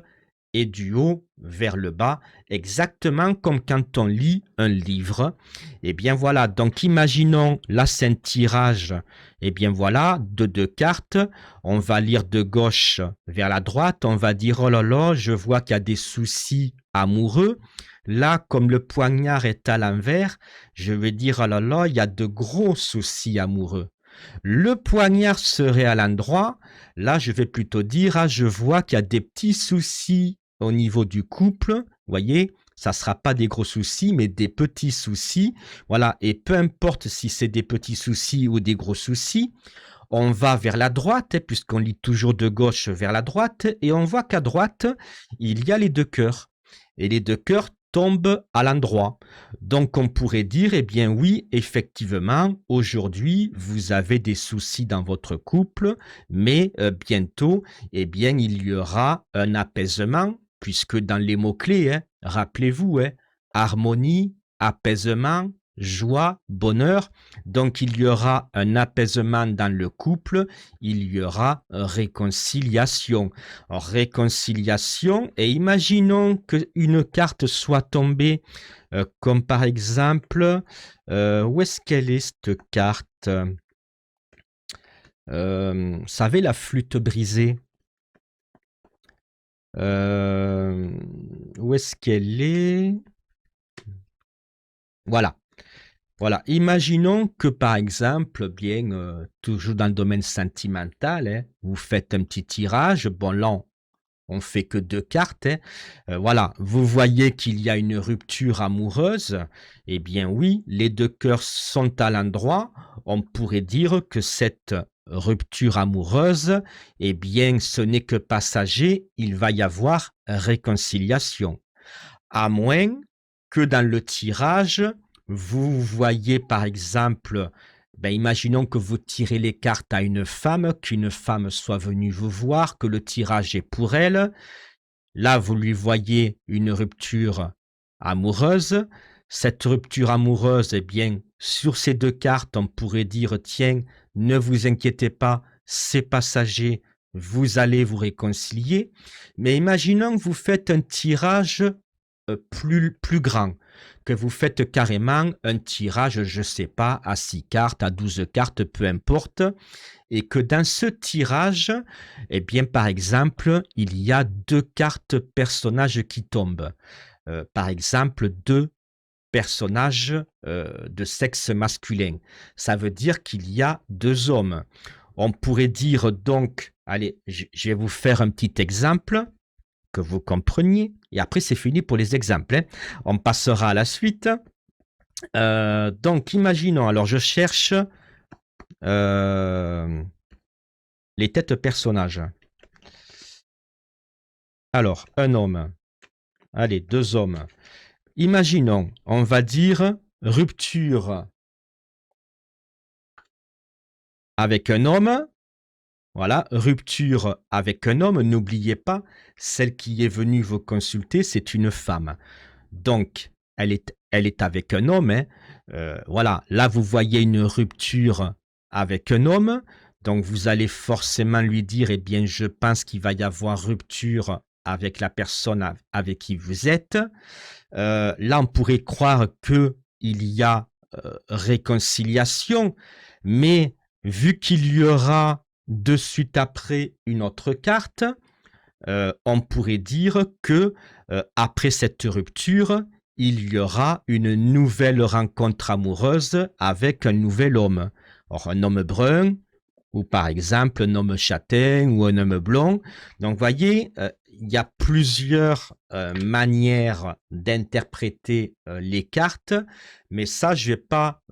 et du haut vers le bas, exactement comme quand on lit un livre. Et bien voilà, donc imaginons là c'est un tirage, et bien voilà, de deux cartes, on va lire de gauche vers la droite, on va dire oh là là, je vois qu'il y a des soucis amoureux. Là, comme le poignard est à l'envers, je vais dire oh là là, il y a de gros soucis amoureux. Le poignard serait à l'endroit. Là, je vais plutôt dire, ah, je vois qu'il y a des petits soucis au niveau du couple. Vous voyez, ça ne sera pas des gros soucis, mais des petits soucis. Voilà, et peu importe si c'est des petits soucis ou des gros soucis, on va vers la droite, puisqu'on lit toujours de gauche vers la droite, et on voit qu'à droite, il y a les deux cœurs. Et les deux cœurs tombent à l'endroit. Donc on pourrait dire, eh bien oui, effectivement, aujourd'hui, vous avez des soucis dans votre couple, mais bientôt, eh bien, il y aura un apaisement puisque dans les mots-clés, hein, rappelez-vous, hein, harmonie, apaisement, joie, bonheur. Donc, il y aura un apaisement dans le couple, il y aura réconciliation. Alors, réconciliation, et imaginons qu'une carte soit tombée, comme par exemple, où est-ce qu'elle est cette carte? Vous savez, la flûte brisée. Où est-ce qu'elle est? Voilà. Voilà. Imaginons que, par exemple, bien, toujours dans le domaine sentimental, hein, vous faites un petit tirage. Bon, là, on fait que 2 cartes, hein. Voilà, vous voyez qu'il y a une rupture amoureuse. Eh bien oui, les 2 cœurs sont à l'endroit. On pourrait dire que cette rupture amoureuse, eh bien, ce n'est que passager, il va y avoir réconciliation. À moins que dans le tirage, vous voyez par exemple, ben, imaginons que vous tirez les cartes à une femme, qu'une femme soit venue vous voir, que le tirage est pour elle. Là, vous lui voyez une rupture amoureuse. Cette rupture amoureuse, eh bien, sur ces 2 cartes, on pourrait dire, tiens, ne vous inquiétez pas, c'est passager, vous allez vous réconcilier. Mais imaginons que vous faites un tirage plus grand, que vous faites carrément un tirage, je ne sais pas, à 6 cartes, à 12 cartes, peu importe, et que dans ce tirage, eh bien, par exemple, il y a 2 cartes personnages qui tombent. Par exemple, 2 personnages de sexe masculin. Ça veut dire qu'il y a 2 hommes. On pourrait dire donc, allez, je vais vous faire un petit exemple que vous compreniez, et après c'est fini pour les exemples, hein. On passera à la suite. Donc, imaginons, alors je cherche les têtes personnages. Alors, un homme. Allez, 2 hommes. Imaginons, on va dire rupture avec un homme. Voilà, rupture avec un homme. N'oubliez pas, celle qui est venue vous consulter, c'est une femme. Donc, elle est avec un homme, hein. Voilà, là, vous voyez une rupture avec un homme. Donc, vous allez forcément lui dire, eh bien, je pense qu'il va y avoir rupture avec la personne avec qui vous êtes. Là, on pourrait croire qu'il y a réconciliation, mais vu qu'il y aura de suite après une autre carte, on pourrait dire que après cette rupture, il y aura une nouvelle rencontre amoureuse avec un nouvel homme. Or, un homme brun, ou par exemple un homme châtain ou un homme blond. Donc, vous voyez, il y a plusieurs manières d'interpréter les cartes, mais ça, je ne vais pas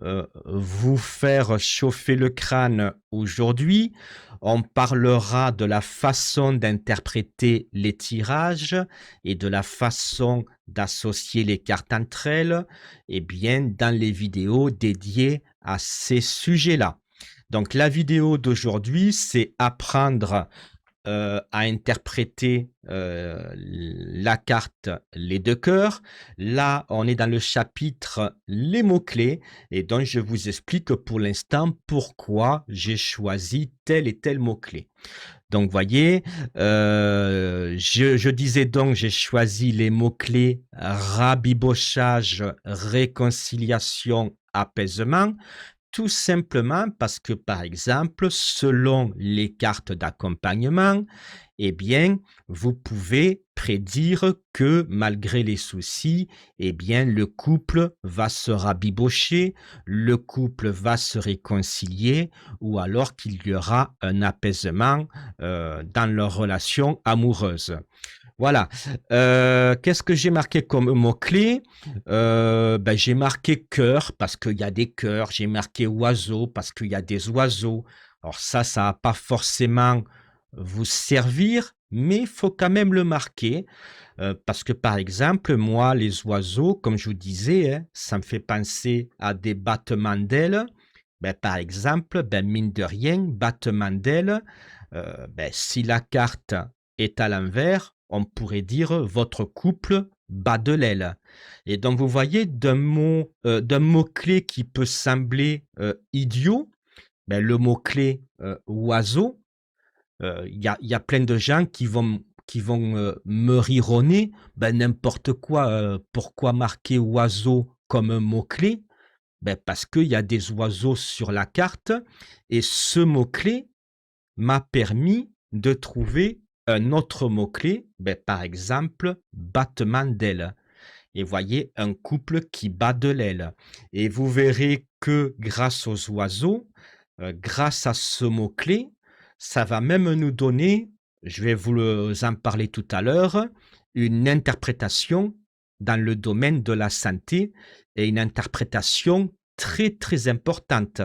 vous faire chauffer le crâne aujourd'hui. On parlera de la façon d'interpréter les tirages et de la façon d'associer les cartes entre elles, et bien dans les vidéos dédiées à ces sujets-là. Donc la vidéo d'aujourd'hui, c'est apprendre à interpréter la carte Les 2 cœurs. Là, on est dans le chapitre Les mots-clés, et donc je vous explique pour l'instant pourquoi j'ai choisi tel et tel mot-clé. Donc, voyez, je disais donc, j'ai choisi les mots-clés rabibochage, réconciliation, apaisement. Tout simplement parce que, par exemple, selon les cartes d'accompagnement, eh bien, vous pouvez prédire que malgré les soucis, eh bien, le couple va se rabibocher, le couple va se réconcilier, ou alors qu'il y aura un apaisement dans leur relation amoureuse. Voilà. Qu'est-ce que j'ai marqué comme mot-clé? Ben, j'ai marqué cœur parce qu'il y a des cœurs. J'ai marqué oiseau parce qu'il y a des oiseaux. Alors ça va pas forcément vous servir, mais il faut quand même le marquer. Parce que par exemple, moi, les oiseaux, comme je vous disais, hein, ça me fait penser à des battements d'ailes. Ben, par exemple, ben, mine de rien, battement d'ailes, ben, si la carte est à l'envers, on pourrait dire votre couple bat de l'aile. Et donc vous voyez d'un mot-clé qui peut sembler idiot, ben, le mot-clé oiseau, il y a plein de gens qui vont me rironner. Ben, n'importe quoi, pourquoi marquer oiseau comme un mot-clé? Ben, parce qu'il y a des oiseaux sur la carte et ce mot-clé m'a permis de trouver un autre mot-clé, ben, par exemple, battement d'aile. Et voyez un couple qui bat de l'aile. Et vous verrez que grâce aux oiseaux, grâce à ce mot-clé, ça va même nous donner, je vais en parler tout à l'heure, une interprétation dans le domaine de la santé et une interprétation très très importante.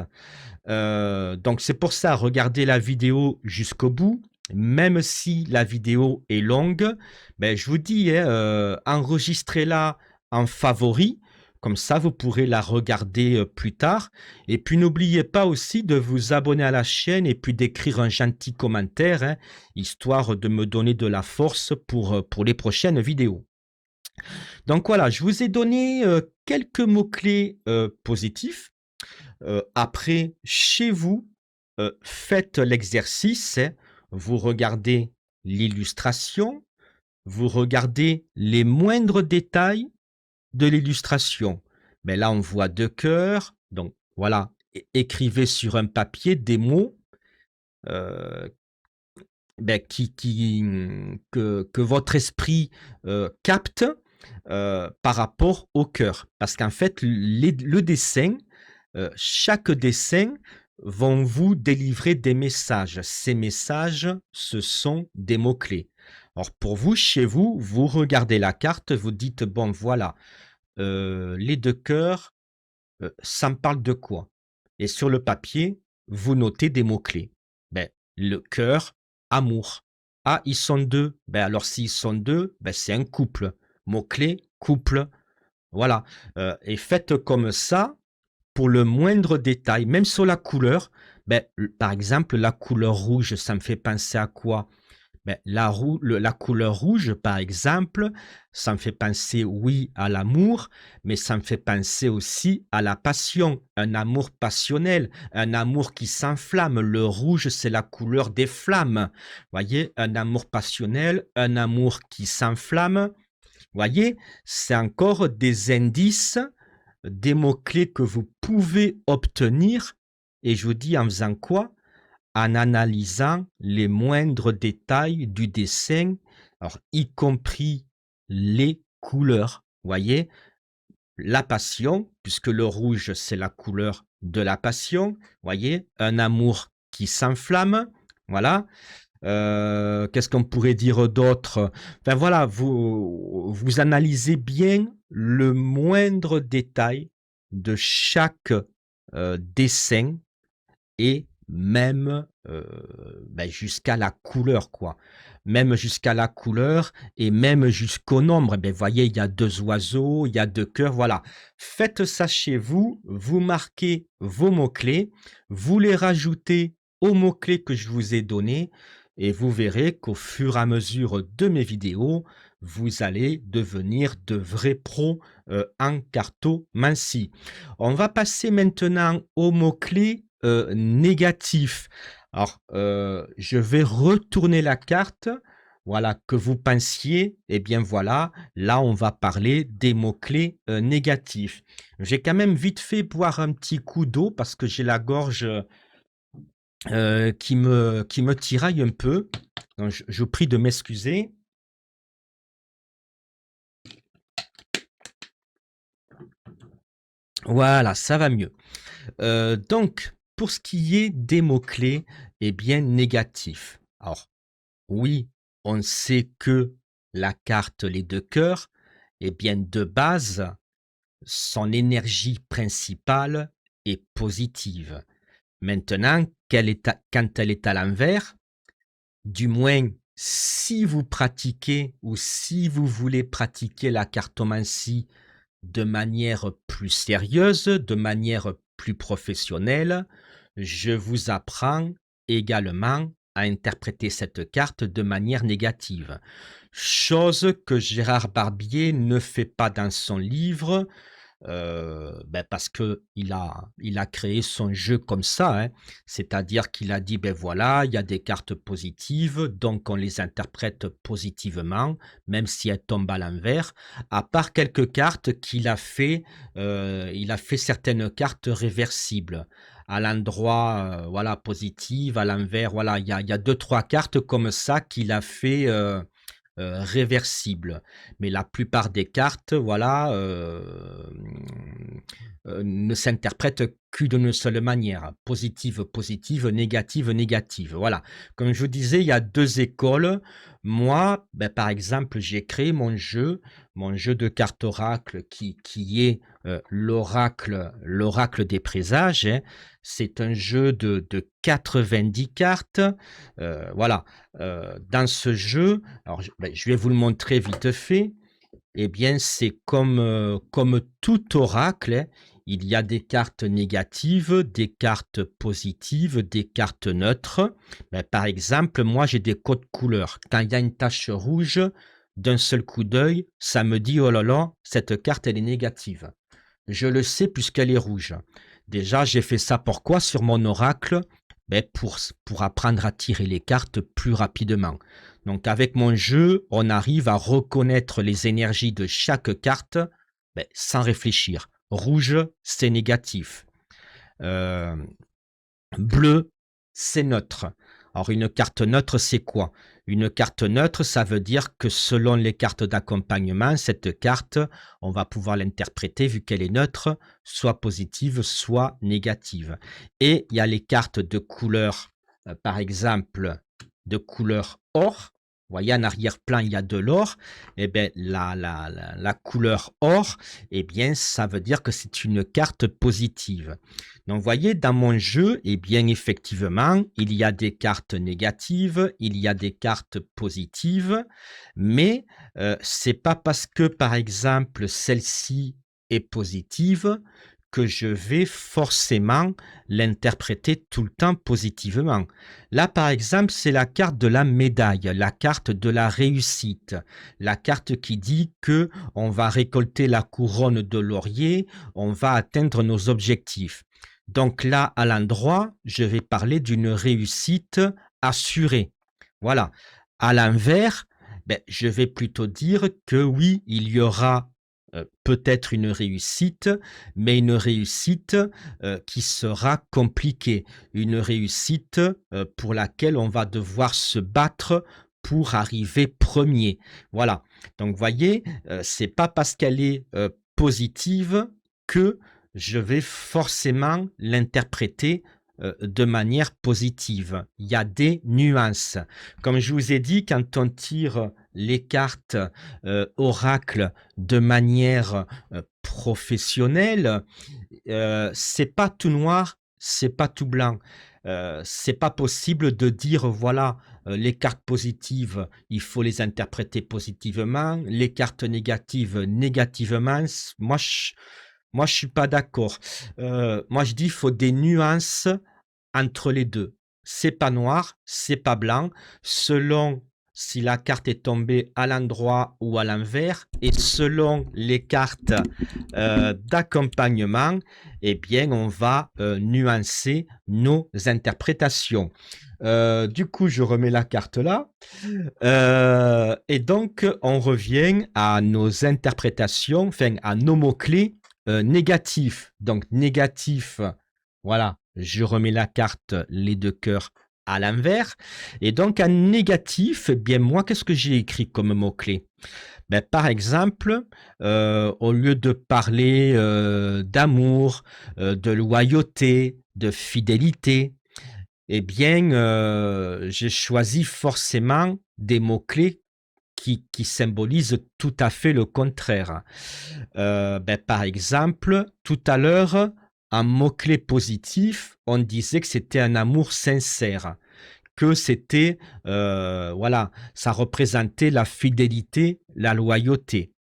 Donc c'est pour ça, regardez la vidéo jusqu'au bout. Même si la vidéo est longue, ben, je vous dis, hein, enregistrez-la en favori. Comme ça, vous pourrez la regarder plus tard. Et puis, n'oubliez pas aussi de vous abonner à la chaîne et puis d'écrire un gentil commentaire, hein, histoire de me donner de la force pour les prochaines vidéos. Donc voilà, je vous ai donné quelques mots-clés positifs. Après, chez vous, faites l'exercice, hein. Vous regardez l'illustration, vous regardez les moindres détails de l'illustration. Mais là, on voit 2 cœurs, donc voilà, écrivez sur un papier des mots euh, ben, que votre esprit capte par rapport au cœur. Parce qu'en fait, le dessin, chaque dessin vont vous délivrer des messages. Ces messages, ce sont des mots-clés. Alors pour vous, chez vous, vous regardez la carte, vous dites, bon voilà, les 2 cœurs, ça me parle de quoi? Et sur le papier, vous notez des mots-clés. Ben, le cœur, amour. Ah, ils sont 2. Ben alors s'ils sont 2, ben c'est un couple. Mot-clé, couple. Voilà. Et faites comme ça pour le moindre détail, même sur la couleur. Ben, par exemple, la couleur rouge, ça me fait penser à quoi? Ben, la couleur rouge, par exemple, ça me fait penser, oui, à l'amour, mais ça me fait penser aussi à la passion, un amour passionnel, un amour qui s'enflamme. Le rouge, c'est la couleur des flammes. Voyez, un amour passionnel, un amour qui s'enflamme. Voyez, c'est encore des indices, des mots-clés que vous pouvez obtenir. Et je vous dis en faisant quoi? En analysant les moindres détails du dessin, alors y compris les couleurs. Voyez, la passion, puisque le rouge, c'est la couleur de la passion. Voyez, un amour qui s'enflamme. Voilà. Qu'est-ce qu'on pourrait dire d'autre? Enfin voilà, vous analysez bien le moindre détail de chaque dessin et même ben, jusqu'à la couleur, quoi. Même jusqu'à la couleur et même jusqu'au nombre. Ben, voyez, il y a 2 oiseaux, il y a 2 cœurs, voilà. Faites ça chez vous, vous marquez vos mots-clés, vous les rajoutez aux mots-clés que je vous ai donnés et vous verrez qu'au fur et à mesure de mes vidéos, vous allez devenir de vrais pros en cartomancie. On va passer maintenant aux mots-clés négatifs. Alors, je vais retourner la carte. Voilà, que vous pensiez, eh bien voilà, là on va parler des mots-clés négatifs. J'ai quand même vite fait boire un petit coup d'eau parce que j'ai la gorge qui me tiraille un peu. Donc, je vous prie de m'excuser. Voilà, ça va mieux. Donc, pour ce qui est des mots-clés, eh bien négatifs. Alors, oui, on sait que la carte Les 2 cœurs, eh bien de base, son énergie principale est positive. Maintenant, quand elle est à l'envers, du moins si vous pratiquez ou si vous voulez pratiquer la cartomancie de manière plus sérieuse, de manière plus professionnelle, je vous apprends également à interpréter cette carte de manière négative. Chose que Gérard Barbier ne fait pas dans son livre, parce que il a créé son jeu comme ça, hein. C'est-à-dire qu'il a dit, ben voilà, il y a des cartes positives, donc on les interprète positivement, même si elles tombent à l'envers. À part quelques cartes il a fait certaines cartes réversibles. À l'endroit, voilà, positive, à l'envers, voilà, il y a deux, trois cartes comme ça qu'il a fait réversibles. Mais la plupart des cartes, voilà, ne s'interprètent que d'une seule manière. Positive, positive, négative, négative. Voilà. Comme je vous disais, il y a deux écoles. Moi, ben, par exemple, j'ai créé mon jeu de cartes oracle qui est l'oracle des présages, hein. C'est un jeu de 90 cartes. Voilà. Dans ce jeu, alors je vais vous le montrer vite fait. Eh bien, c'est comme tout oracle, hein. Il y a des cartes négatives, des cartes positives, des cartes neutres. Ben, par exemple, moi, j'ai des codes couleurs. Quand il y a une tache rouge, d'un seul coup d'œil, ça me dit, oh là là, cette carte, elle est négative. Je le sais puisqu'elle est rouge. Déjà, j'ai fait ça pourquoi sur mon oracle? Ben, pour apprendre à tirer les cartes plus rapidement. Donc avec mon jeu, on arrive à reconnaître les énergies de chaque carte, ben, sans réfléchir. Rouge, c'est négatif. Euh, Bleu, c'est neutre. Alors une carte neutre, c'est quoi? Une carte neutre, ça veut dire que selon les cartes d'accompagnement, cette carte, on va pouvoir l'interpréter, vu qu'elle est neutre, soit positive, soit négative. Et il y a les cartes de couleur, par exemple, de couleur or. Vous voyez, en arrière-plan, il y a de l'or. Eh bien, la couleur or, eh bien, ça veut dire que c'est une carte positive. Donc, vous voyez, dans mon jeu, eh bien, effectivement, il y a des cartes négatives, il y a des cartes positives, mais c'est pas parce que, par exemple, celle-ci est positive que je vais forcément l'interpréter tout le temps positivement. Là, par exemple, c'est la carte de la médaille, la carte de la réussite, la carte qui dit que on va récolter la couronne de laurier, on va atteindre nos objectifs. Donc là, à l'endroit, je vais parler d'une réussite assurée. Voilà. À l'envers, ben, je vais plutôt dire que oui, il y aura peut-être une réussite, mais une réussite qui sera compliquée, une réussite pour laquelle on va devoir se battre pour arriver premier. Voilà. Donc, vous voyez, c'est pas parce qu'elle est positive que je vais forcément l'interpréter de manière positive. Il y a des nuances. Comme je vous ai dit, quand on tire les cartes oracle de manière professionnelle, c'est pas tout noir, c'est pas tout blanc. C'est pas possible de dire voilà, les cartes positives, il faut les interpréter positivement, les cartes négatives négativement. Moi, je suis pas d'accord. Moi, je dis il faut des nuances entre les deux. C'est pas noir, c'est pas blanc, selon si la carte est tombée à l'endroit ou à l'envers, et selon les cartes d'accompagnement, eh bien, on va nuancer nos interprétations. Du coup, je remets la carte là. Et donc, on revient à nos interprétations, enfin, à nos mots-clés négatifs. Donc, négatif, voilà, je remets la carte, les deux cœurs à l'envers. Et donc, en négatif, eh bien, moi, qu'est-ce que j'ai écrit comme mot-clé? Ben, par exemple, au lieu de parler d'amour, de loyauté, de fidélité, eh bien, j'ai choisi forcément des mots-clés qui symbolisent tout à fait le contraire. Ben, par exemple, tout à l'heure, un mot-clé positif, on disait que c'était un amour sincère, que c'était, voilà, ça représentait la fidélité, la loyauté.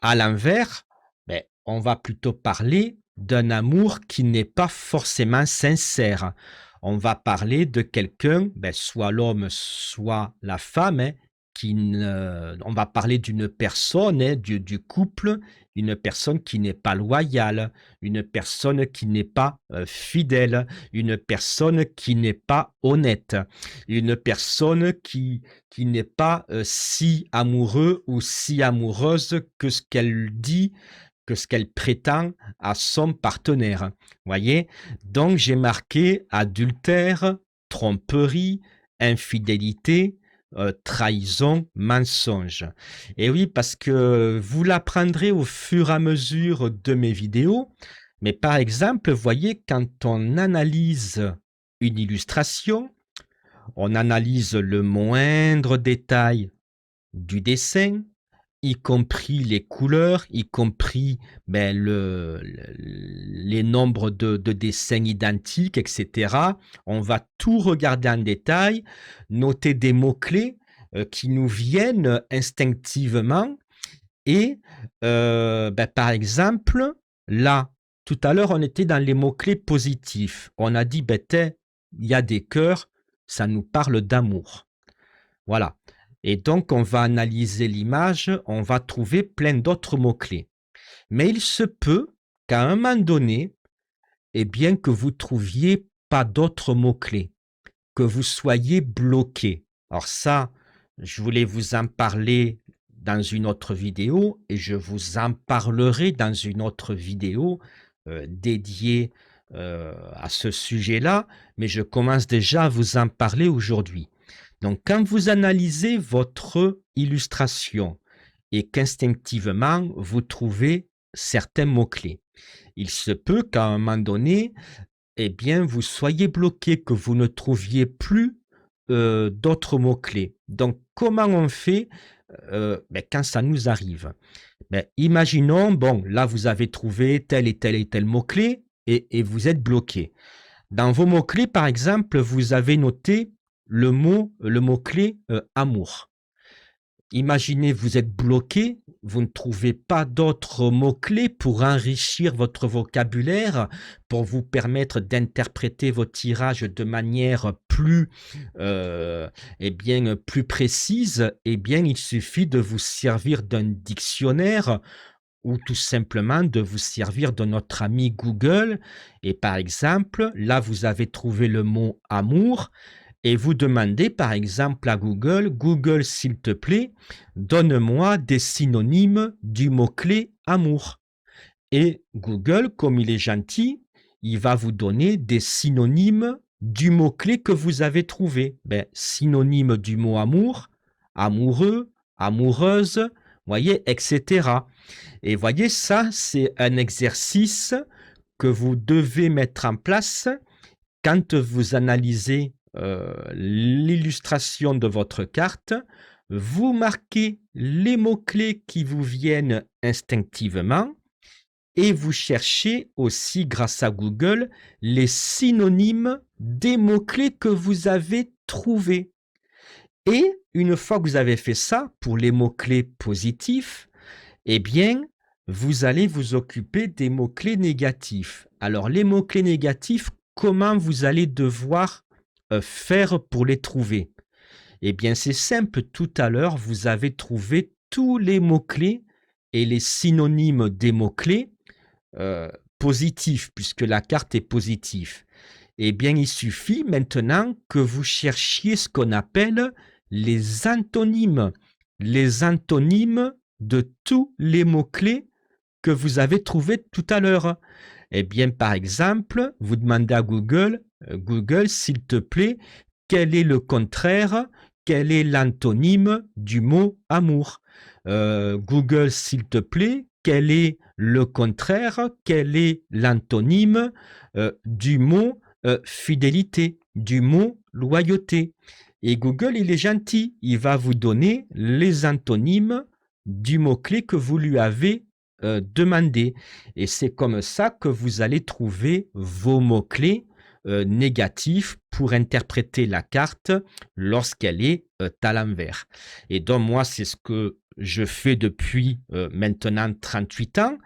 À l'inverse, ben, on va plutôt parler d'un amour qui n'est pas forcément sincère. on va parler de quelqu'un, ben, soit l'homme, soit la femme, hein, on va parler d'une personne, hein, du couple, une personne qui n'est pas loyale, une personne qui n'est pas fidèle, une personne qui n'est pas honnête, une personne qui n'est pas si amoureux ou si amoureuse que ce qu'elle dit, que ce qu'elle prétend à son partenaire. Voyez? Donc j'ai marqué adultère, tromperie, infidélité, trahison, mensonge. Et oui, parce que vous l'apprendrez au fur et à mesure de mes vidéos. Mais par exemple, voyez, quand on analyse une illustration, on analyse le moindre détail du dessin, y compris les couleurs, y compris ben, les nombres de dessins identiques, etc. On va tout regarder en détail, noter des mots-clés qui nous viennent instinctivement. Et ben, par exemple, là, tout à l'heure, on était dans les mots-clés positifs. On a dit, ben, il y a des cœurs, ça nous parle d'amour. Voilà. Et donc, on va analyser l'image, on va trouver plein d'autres mots-clés. Mais il se peut qu'à un moment donné, eh bien, que vous trouviez pas d'autres mots-clés, que vous soyez bloqué. Alors ça, je voulais vous en parler dans une autre vidéo et je vous en parlerai dans une autre vidéo dédiée à ce sujet-là, mais je commence déjà à vous en parler aujourd'hui. Donc, quand vous analysez votre illustration et qu'instinctivement, vous trouvez certains mots-clés, il se peut qu'à un moment donné, eh bien, vous soyez bloqué, que vous ne trouviez plus d'autres mots-clés. Donc, comment on fait ben, quand ça nous arrive? Ben, imaginons, bon, là, vous avez trouvé tel et tel et tel mot-clé et vous êtes bloqué. Dans vos mots-clés, par exemple, vous avez noté le mot-clé amour. Imaginez, vous êtes bloqué, vous ne trouvez pas d'autres mots-clés pour enrichir votre vocabulaire, pour vous permettre d'interpréter vos tirages de manière plus, eh bien, plus précise. Eh bien, il suffit de vous servir d'un dictionnaire ou tout simplement de vous servir de notre ami Google. Et par exemple, là, vous avez trouvé le mot amour et vous demandez par exemple à Google, Google, s'il te plaît, donne-moi des synonymes du mot-clé amour. Et Google, comme il est gentil, il va vous donner des synonymes du mot-clé que vous avez trouvé. Ben, synonyme du mot amour, amoureux, amoureuse, voyez, etc. Et voyez, ça, c'est un exercice que vous devez mettre en place quand vous analysez l'illustration de votre carte. Vous marquez les mots-clés qui vous viennent instinctivement et vous cherchez aussi, grâce à Google, les synonymes des mots-clés que vous avez trouvés. Et une fois que vous avez fait ça, pour les mots-clés positifs, eh bien, vous allez vous occuper des mots-clés négatifs. Alors, les mots-clés négatifs, comment vous allez devoir faire pour les trouver? Eh bien, c'est simple. Tout à l'heure, vous avez trouvé tous les mots-clés et les synonymes des mots-clés positifs, puisque la carte est positive. Eh bien, il suffit maintenant que vous cherchiez ce qu'on appelle les antonymes. Les antonymes de tous les mots-clés que vous avez trouvés tout à l'heure. Eh bien, par exemple, vous demandez à Google, Google, s'il te plaît, quel est le contraire, quel est l'antonyme du mot amour? Google, s'il te plaît, quel est le contraire, quel est l'antonyme du mot fidélité, du mot loyauté? Et Google, il est gentil, il va vous donner les antonymes du mot-clé que vous lui avez demandé. Et c'est comme ça que vous allez trouver vos mots-clés négatifs pour interpréter la carte lorsqu'elle est à l'envers. Et donc, moi, c'est ce que je fais depuis maintenant 38 ans.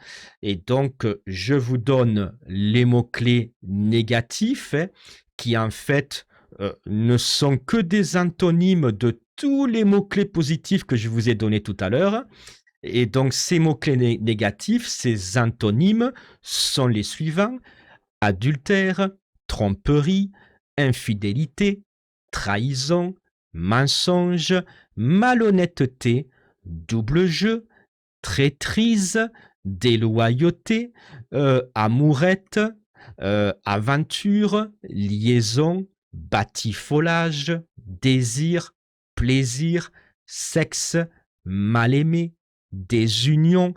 Et donc, je vous donne les mots-clés négatifs, hein, qui en fait ne sont que des antonymes de tous les mots-clés positifs que je vous ai donnés tout à l'heure. Et donc, ces mots-clés négatifs, ces antonymes, sont les suivants: adultère, tromperie, infidélité, trahison, mensonge, malhonnêteté, double jeu, traîtrise, déloyauté, amourette, aventure, liaison, batifolage, désir, plaisir, sexe, mal-aimé, désunion,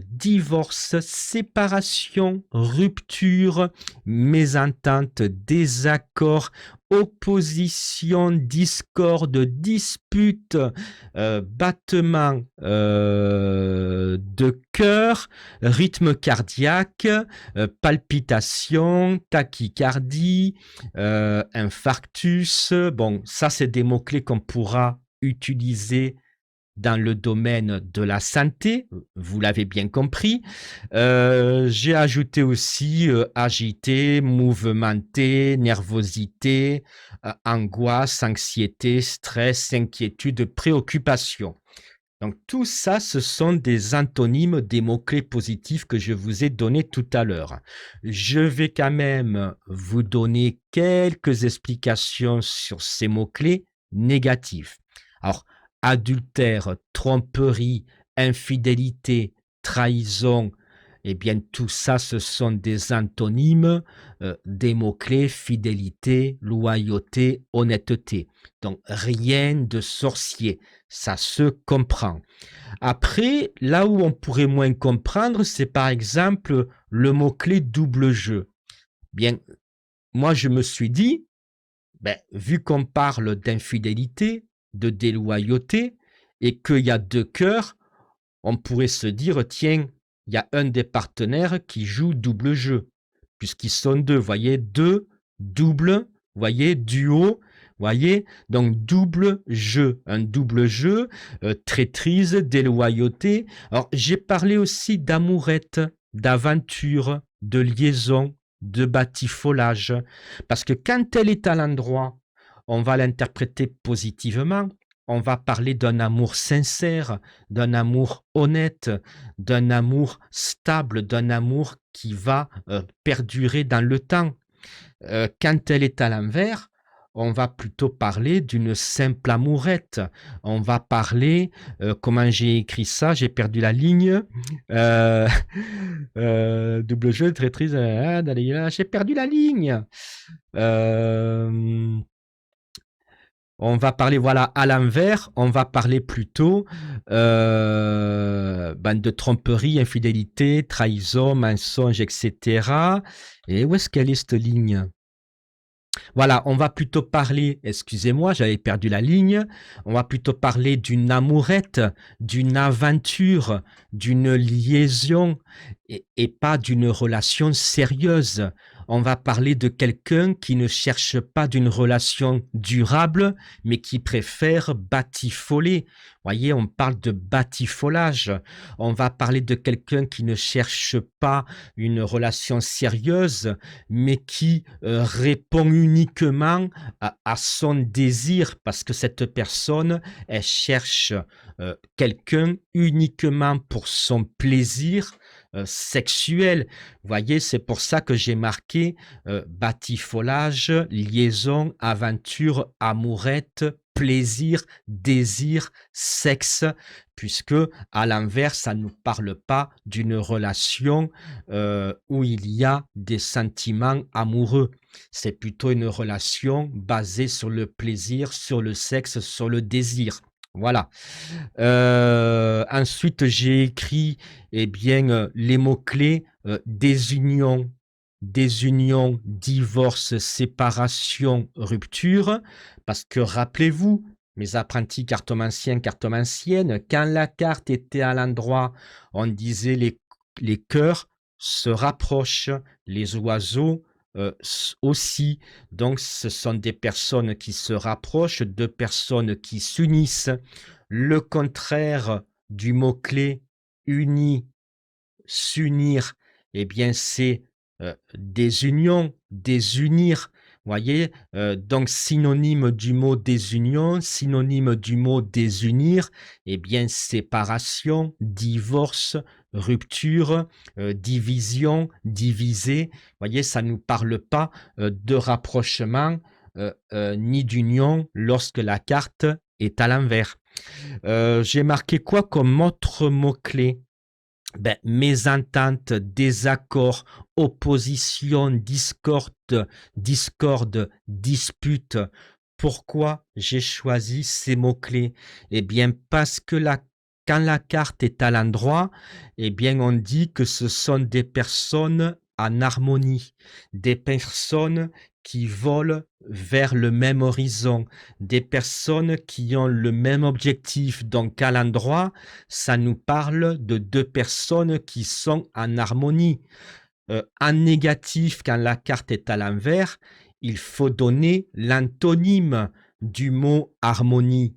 divorce, séparation, rupture, mésentente, désaccord, opposition, discorde, dispute, battement de cœur, rythme cardiaque, palpitation, tachycardie, infarctus. Bon, ça, c'est des mots-clés qu'on pourra utiliser dans le domaine de la santé, vous l'avez bien compris. J'ai ajouté aussi agité, mouvementé, nervosité, angoisse, anxiété, stress, inquiétude, préoccupation. Donc tout ça, ce sont des antonymes des mots-clés positifs que je vous ai donnés tout à l'heure. Je vais quand même vous donner quelques explications sur ces mots-clés négatifs. Alors, adultère, tromperie, infidélité, trahison, eh bien tout ça, ce sont des antonymes des mots-clés fidélité, loyauté, honnêteté. Donc rien de sorcier, ça se comprend. Après, là où on pourrait moins comprendre, c'est par exemple le mot-clé double jeu. Bien, moi je me suis dit, ben, vu qu'on parle d'infidélité, de déloyauté, et qu'il y a deux cœurs, on pourrait se dire, tiens, il y a un des partenaires qui joue double jeu, puisqu'ils sont deux, vous voyez, deux, double, vous voyez, duo, vous voyez, donc double jeu, un double jeu, traîtrise, déloyauté. Alors, j'ai parlé aussi d'amourette, d'aventure, de liaison, de batifolage, parce que quand elle est à l'endroit, on va l'interpréter positivement, on va parler d'un amour sincère, d'un amour honnête, d'un amour stable, d'un amour qui va perdurer dans le temps. Quand elle est à l'envers, on va plutôt parler d'une simple amourette. On va parler, comment j'ai écrit ça, j'ai perdu la ligne. Euh, double jeu, traîtrise, j'ai perdu la ligne. On va parler, voilà, à l'envers, on va parler plutôt de tromperie, infidélité, trahison, mensonge, etc. Et où est-ce qu'elle est cette ligne? Voilà, on va plutôt parler, excusez-moi, j'avais perdu la ligne, on va plutôt parler d'une amourette, d'une aventure, d'une liaison et pas d'une relation sérieuse. On va parler de quelqu'un qui ne cherche pas d'une relation durable, mais qui préfère batifoler. Voyez, on parle de batifolage. On va parler de quelqu'un qui ne cherche pas une relation sérieuse, mais qui répond uniquement à son désir, parce que cette personne, elle cherche quelqu'un uniquement pour son plaisir sexuel. Vous voyez, c'est pour ça que j'ai marqué batifolage, liaison, aventure, amourette, plaisir, désir, sexe, puisque à l'inverse, ça ne nous parle pas d'une relation où il y a des sentiments amoureux. C'est plutôt une relation basée sur le plaisir, sur le sexe, sur le désir. Voilà. Ensuite, j'ai écrit eh bien, les mots-clés désunion, désunion, divorce, séparation, rupture. Parce que rappelez-vous, mes apprentis cartomanciens, cartomanciennes, quand la carte était à l'endroit, on disait les cœurs se rapprochent, les oiseaux aussi. Donc, ce sont des personnes qui se rapprochent, deux personnes qui s'unissent. Le contraire du mot-clé uni, s'unir, eh bien, c'est désunion, désunir. Voyez, donc synonyme du mot désunion, synonyme du mot désunir, eh bien séparation, divorce, rupture, division, diviser. Voyez, ça ne nous parle pas de rapprochement ni d'union lorsque la carte est à l'envers. J'ai marqué quoi comme autre mot-clé? Ben, mésentente, désaccord, opposition, discorde, dispute. Pourquoi j'ai choisi ces mots-clés? Eh bien, parce que quand la carte est à l'endroit, eh bien, on dit que ce sont des personnes en harmonie, des personnes qui volent vers le même horizon, des personnes qui ont le même objectif. Donc, à l'endroit, ça nous parle de deux personnes qui sont en harmonie. En négatif, quand la carte est à l'envers, il faut donner l'antonyme du mot harmonie.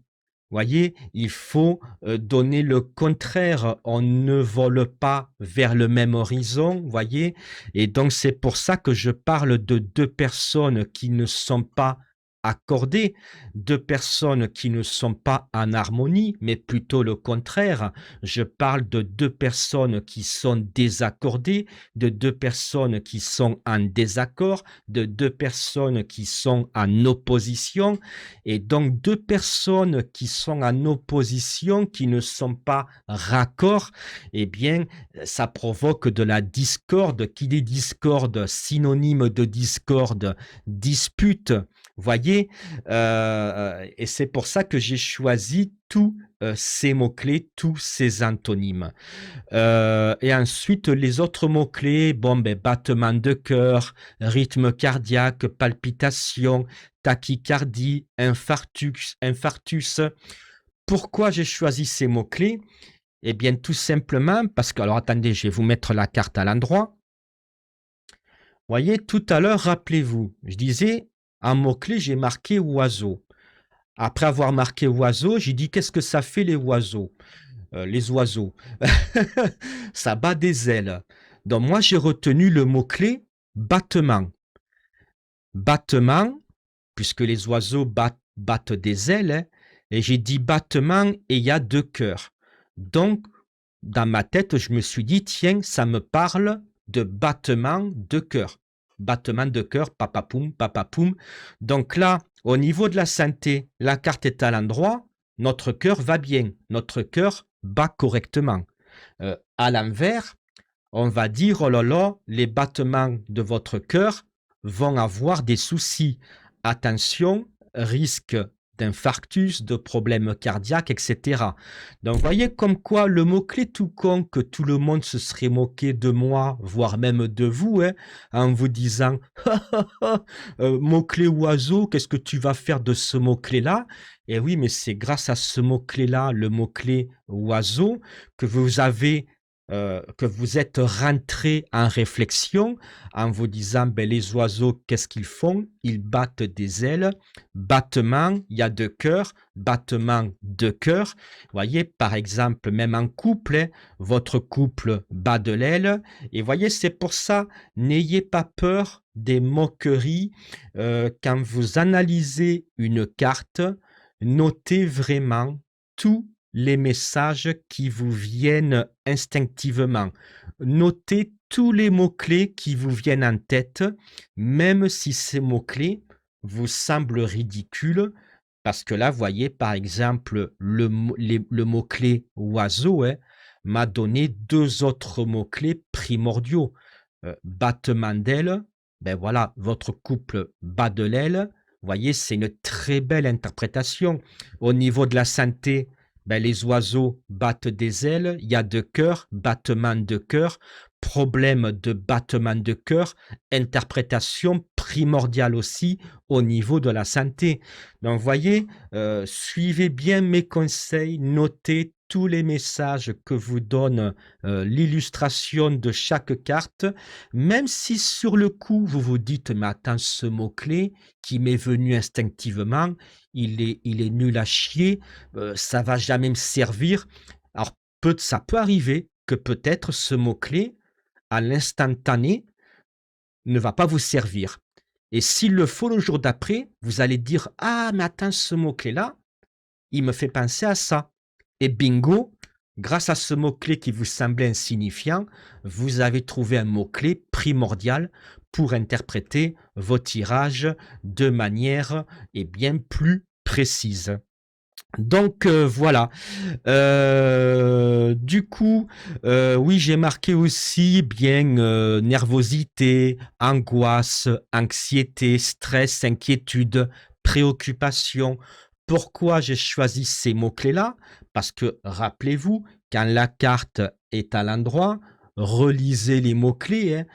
Voyez, il faut donner le contraire. On ne vole pas vers le même horizon, voyez. Et donc, c'est pour ça que je parle de deux personnes qui ne sont pas accordées, deux personnes qui ne sont pas en harmonie, mais plutôt le contraire. Je parle de deux personnes qui sont désaccordées, de deux personnes qui sont en désaccord, de deux personnes qui sont en opposition. Et donc, deux personnes qui sont en opposition, qui ne sont pas raccord, eh bien, ça provoque de la discorde. Qui dit discorde, synonyme de discorde, dispute. Voyez, et c'est pour ça que j'ai choisi tous ces mots-clés, tous ces antonymes. Et ensuite, les autres mots-clés, bon, ben, battement de cœur, rythme cardiaque, palpitation, tachycardie, infarctus. Pourquoi j'ai choisi ces mots-clés? Eh bien, tout simplement parce que, alors attendez, je vais vous mettre la carte à l'endroit. Voyez, tout à l'heure, rappelez-vous, je disais, en mot-clé, j'ai marqué oiseau. Après avoir marqué oiseau, j'ai dit qu'est-ce que ça fait les oiseaux. Ça bat des ailes. Donc moi, j'ai retenu le mot-clé battement. Battement, puisque les oiseaux battent des ailes, hein, et j'ai dit battement et il y a deux cœurs. Donc, dans ma tête, je me suis dit, tiens, ça me parle de battement de cœur. Battement de cœur, papapoum, papapoum. Donc là, au niveau de la santé, la carte est à l'endroit, notre cœur va bien, notre cœur bat correctement. À l'envers, on va dire, oh là là, les battements de votre cœur vont avoir des soucis. Attention, risque d'infarctus, de problèmes cardiaques, etc. Donc, vous voyez comme quoi le mot-clé tout con que tout le monde se serait moqué de moi, voire même de vous, hein, en vous disant mot-clé oiseau, qu'est-ce que tu vas faire de ce mot-clé-là? Et oui, mais c'est grâce à ce mot-clé-là, le mot-clé oiseau, que que vous êtes rentré en réflexion en vous disant, ben, les oiseaux, qu'est-ce qu'ils font? Ils battent des ailes. Battement, il y a deux cœurs. Battement de cœur. Voyez, par exemple, même en couple, hein, votre couple bat de l'aile. Et voyez, c'est pour ça, n'ayez pas peur des moqueries. Quand vous analysez une carte, notez vraiment tout les messages qui vous viennent instinctivement. Notez tous les mots-clés qui vous viennent en tête, même si ces mots-clés vous semblent ridicules, parce que là, voyez, par exemple, le mot-clé oiseau, hein, m'a donné deux autres mots-clés primordiaux. Battement d'aile, ben voilà, votre couple bat de l'aile. Voyez, c'est une très belle interprétation. Au niveau de la santé, ben, les oiseaux battent des ailes, il y a deux cœurs, battement de cœur, problème de battement de cœur, interprétation primordiale aussi au niveau de la santé. Donc, voyez, suivez bien mes conseils, notez tous les messages que vous donne l'illustration de chaque carte, même si sur le coup, vous vous dites, mais attends, ce mot-clé qui m'est venu instinctivement, il est nul à chier, ça va jamais me servir. Alors, ça peut arriver que peut-être ce mot-clé, à l'instantané, ne va pas vous servir. Et s'il le faut le jour d'après, vous allez dire: «Ah, mais attends, ce mot-clé-là, il me fait penser à ça». Et bingo, grâce à ce mot-clé qui vous semblait insignifiant, vous avez trouvé un mot-clé primordial pour interpréter vos tirages de manière bien plus précise. Donc voilà. Du coup, oui, j'ai marqué aussi bien nervosité, angoisse, anxiété, stress, inquiétude, préoccupation. Pourquoi j'ai choisi ces mots-clés-là? Parce que rappelez-vous, quand la carte est à l'endroit, relisez les mots-clés, hein.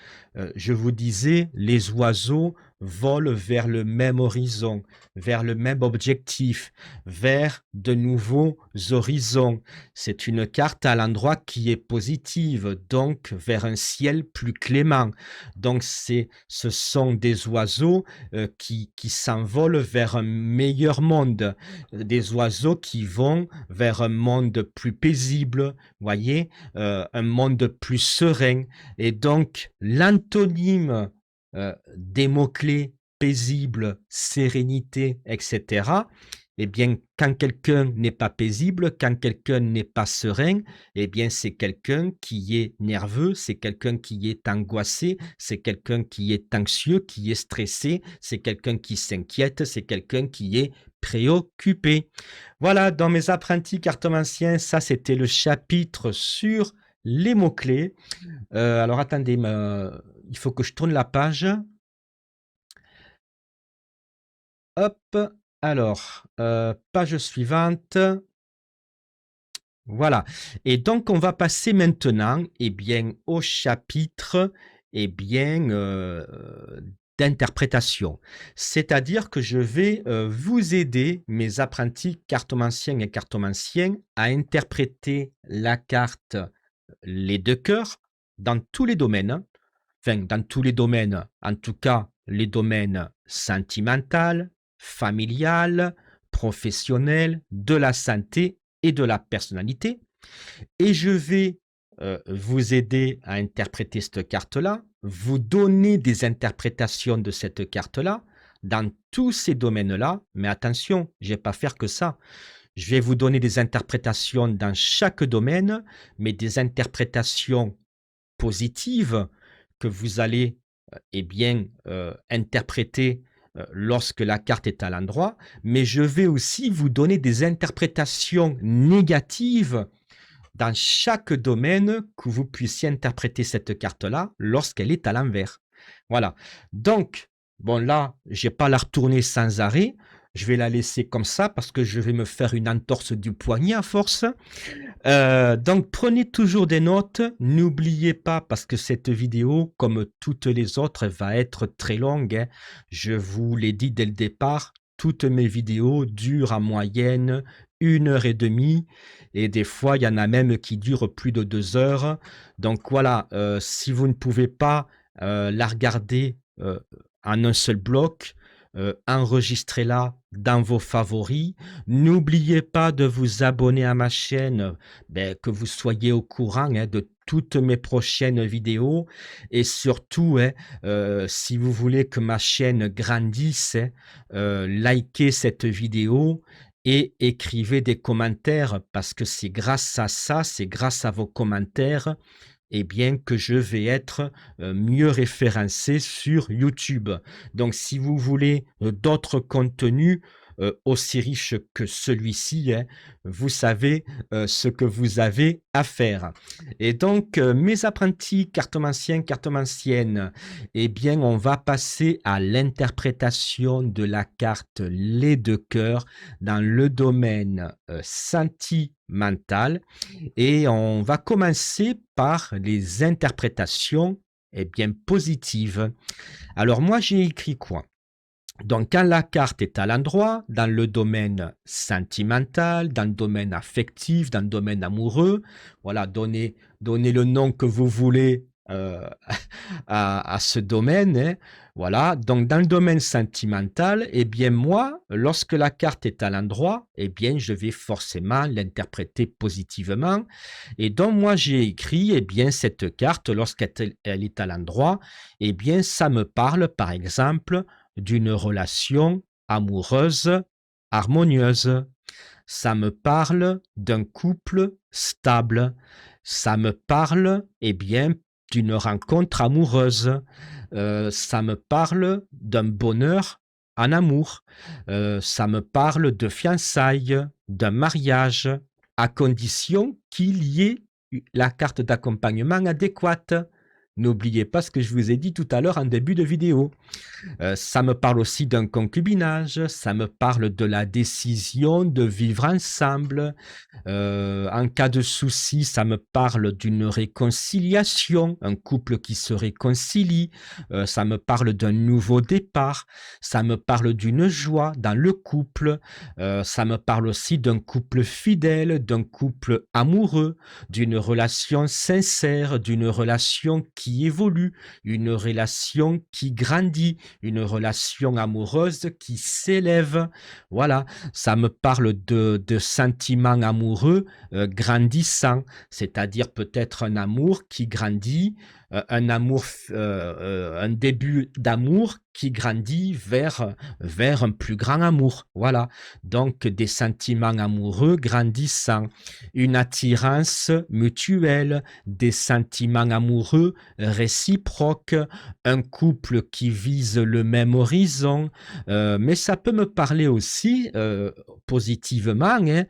Je vous disais, les oiseaux volent vers le même horizon, vers le même objectif, vers de nouveaux horizons. C'est une carte à l'endroit qui est positive, donc vers un ciel plus clément. Donc ce sont des oiseaux qui s'envolent vers un meilleur monde, des oiseaux qui vont vers un monde plus paisible, voyez, un monde plus serein. Et donc l'antonyme des mots-clés paisible, sérénité, etc. Eh bien, quand quelqu'un n'est pas paisible, quand quelqu'un n'est pas serein, eh bien, c'est quelqu'un qui est nerveux, c'est quelqu'un qui est angoissé, c'est quelqu'un qui est anxieux, qui est stressé, c'est quelqu'un qui s'inquiète, c'est quelqu'un qui est préoccupé. Voilà, dans mes apprentis cartomanciens, ça, c'était le chapitre sur les mots-clés. Alors, attendez, il faut que je tourne la page. Hop, alors, page suivante. Voilà. Et donc, on va passer maintenant, au chapitre, d'interprétation. C'est-à-dire que je vais vous aider, mes apprentis cartomanciens et cartomanciennes, à interpréter la carte les deux cœurs dans tous les domaines. Enfin, dans tous les domaines, en tout cas, les domaines sentimental, familial, professionnel, de la santé et de la personnalité. Et je vais vous aider à interpréter cette carte-là, vous donner des interprétations de cette carte-là dans tous ces domaines-là. Mais attention, je ne vais pas faire que ça. Je vais vous donner des interprétations dans chaque domaine, mais des interprétations positives que vous allez interpréter lorsque la carte est à l'endroit, mais je vais aussi vous donner des interprétations négatives dans chaque domaine que vous puissiez interpréter cette carte-là lorsqu'elle est à l'envers. Voilà. Donc, bon là, je vais pas la retourner sans arrêt. Je vais la laisser comme ça parce que je vais me faire une entorse du poignet à force. Donc prenez toujours des notes, n'oubliez pas parce que cette vidéo, comme toutes les autres, va être très longue, hein. Je vous l'ai dit dès le départ, toutes mes vidéos durent en moyenne 1 h 30 et des fois il y en a même qui durent plus de 2 heures. Donc voilà, si vous ne pouvez pas la regarder en un seul bloc, enregistrez-la dans vos favoris. N'oubliez pas de vous abonner à ma chaîne, que vous soyez au courant de toutes mes prochaines vidéos. Et surtout, si vous voulez que ma chaîne grandisse, likez cette vidéo et écrivez des commentaires parce que c'est grâce à ça, c'est grâce à vos commentaires que je vais être mieux référencé sur YouTube. Donc, si vous voulez d'autres contenus aussi riches que celui-ci, hein, vous savez ce que vous avez à faire. Et donc, mes apprentis cartomanciens, cartomanciennes, on va passer à l'interprétation de la carte Les Deux Cœurs dans le domaine sentimental. Et on va commencer par les interprétations positives. Alors moi, j'ai écrit quoi? Donc quand la carte est à l'endroit, dans le domaine sentimental, dans le domaine affectif, dans le domaine amoureux, voilà, donnez le nom que vous voulez à ce domaine, hein. Voilà, donc dans le domaine sentimental, moi, lorsque la carte est à l'endroit, je vais forcément l'interpréter positivement. Et donc moi, j'ai écrit, cette carte, lorsqu'elle est à l'endroit, ça me parle, par exemple, d'une relation amoureuse harmonieuse. Ça me parle d'un couple stable. Ça me parle, eh bien, d'une rencontre amoureuse. Ça me parle d'un bonheur en amour. Ça me parle de fiançailles, d'un mariage, à condition qu'il y ait la carte d'accompagnement adéquate. N'oubliez pas ce que je vous ai dit tout à l'heure en début de vidéo. Ça me parle aussi d'un concubinage, ça me parle de la décision de vivre ensemble. En cas de souci, ça me parle d'une réconciliation, un couple qui se réconcilie. Ça me parle d'un nouveau départ. Ça me parle d'une joie dans le couple. Ça me parle aussi d'un couple fidèle, d'un couple amoureux, d'une relation sincère, d'une relation qui évolue, une relation qui grandit, une relation amoureuse qui s'élève. Voilà, ça me parle de sentiments amoureux grandissants, c'est-à-dire peut-être un amour qui grandit, un amour, un début d'amour qui grandit vers un plus grand amour. Voilà, donc des sentiments amoureux grandissants, une attirance mutuelle, des sentiments amoureux réciproques, un couple qui vise le même horizon, mais ça peut me parler aussi positivement hein,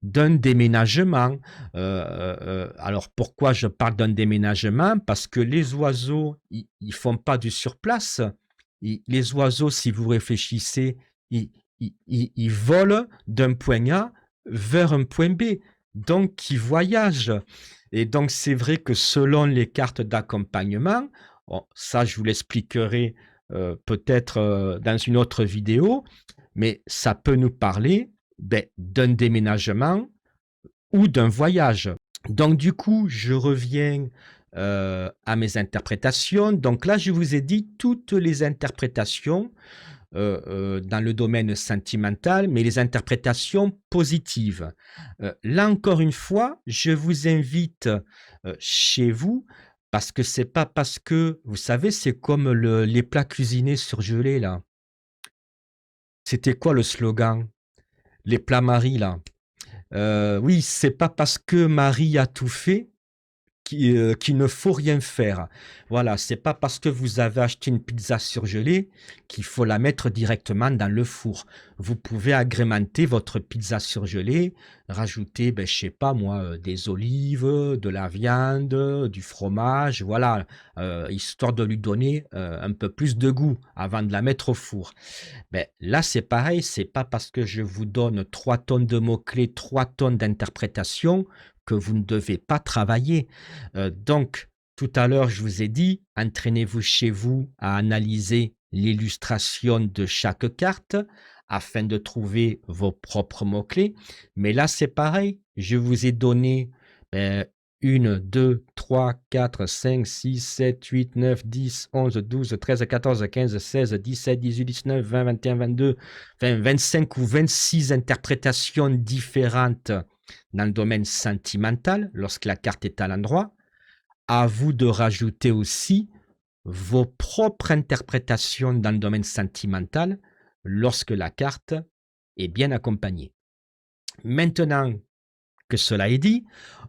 d'un déménagement. Alors pourquoi je parle d'un déménagement? Parce que les oiseaux, ils font pas du surplace. Les oiseaux, si vous réfléchissez, ils volent d'un point A vers un point B. Donc, ils voyagent. Et donc, c'est vrai que selon les cartes d'accompagnement, bon, ça, je vous l'expliquerai peut-être dans une autre vidéo, mais ça peut nous parler d'un déménagement ou d'un voyage. Donc, du coup, je reviens à mes interprétations. Donc là, je vous ai dit toutes les interprétations dans le domaine sentimental, mais les interprétations positives. Là encore une fois, je vous invite chez vous, parce que c'est pas parce que, vous savez, c'est comme les plats cuisinés surgelés, là. C'était quoi le slogan? Les plats Marie, là. Oui, c'est pas parce que Marie a tout fait qu'il ne faut rien faire. Voilà, c'est pas parce que vous avez acheté une pizza surgelée qu'il faut la mettre directement dans le four. Vous pouvez agrémenter votre pizza surgelée, rajouter, je sais pas moi, des olives, de la viande, du fromage, voilà, histoire de lui donner un peu plus de goût avant de la mettre au four. Là, c'est pareil, c'est pas parce que je vous donne 3 tonnes de mots-clés, 3 tonnes d'interprétations que vous ne devez pas travailler. Donc, tout à l'heure, je vous ai dit, entraînez-vous chez vous à analyser l'illustration de chaque carte afin de trouver vos propres mots-clés. Mais là, c'est pareil, je vous ai donné 1, 2, 3, 4, 5, 6, 7, 8, 9, 10, 11, 12, 13, 14, 15, 16, 17, 18, 19, 20, 21, 22, 25 ou 26 interprétations différentes dans le domaine sentimental lorsque la carte est à l'endroit. À vous de rajouter aussi vos propres interprétations dans le domaine sentimental lorsque la carte est bien accompagnée. Maintenant que cela est dit,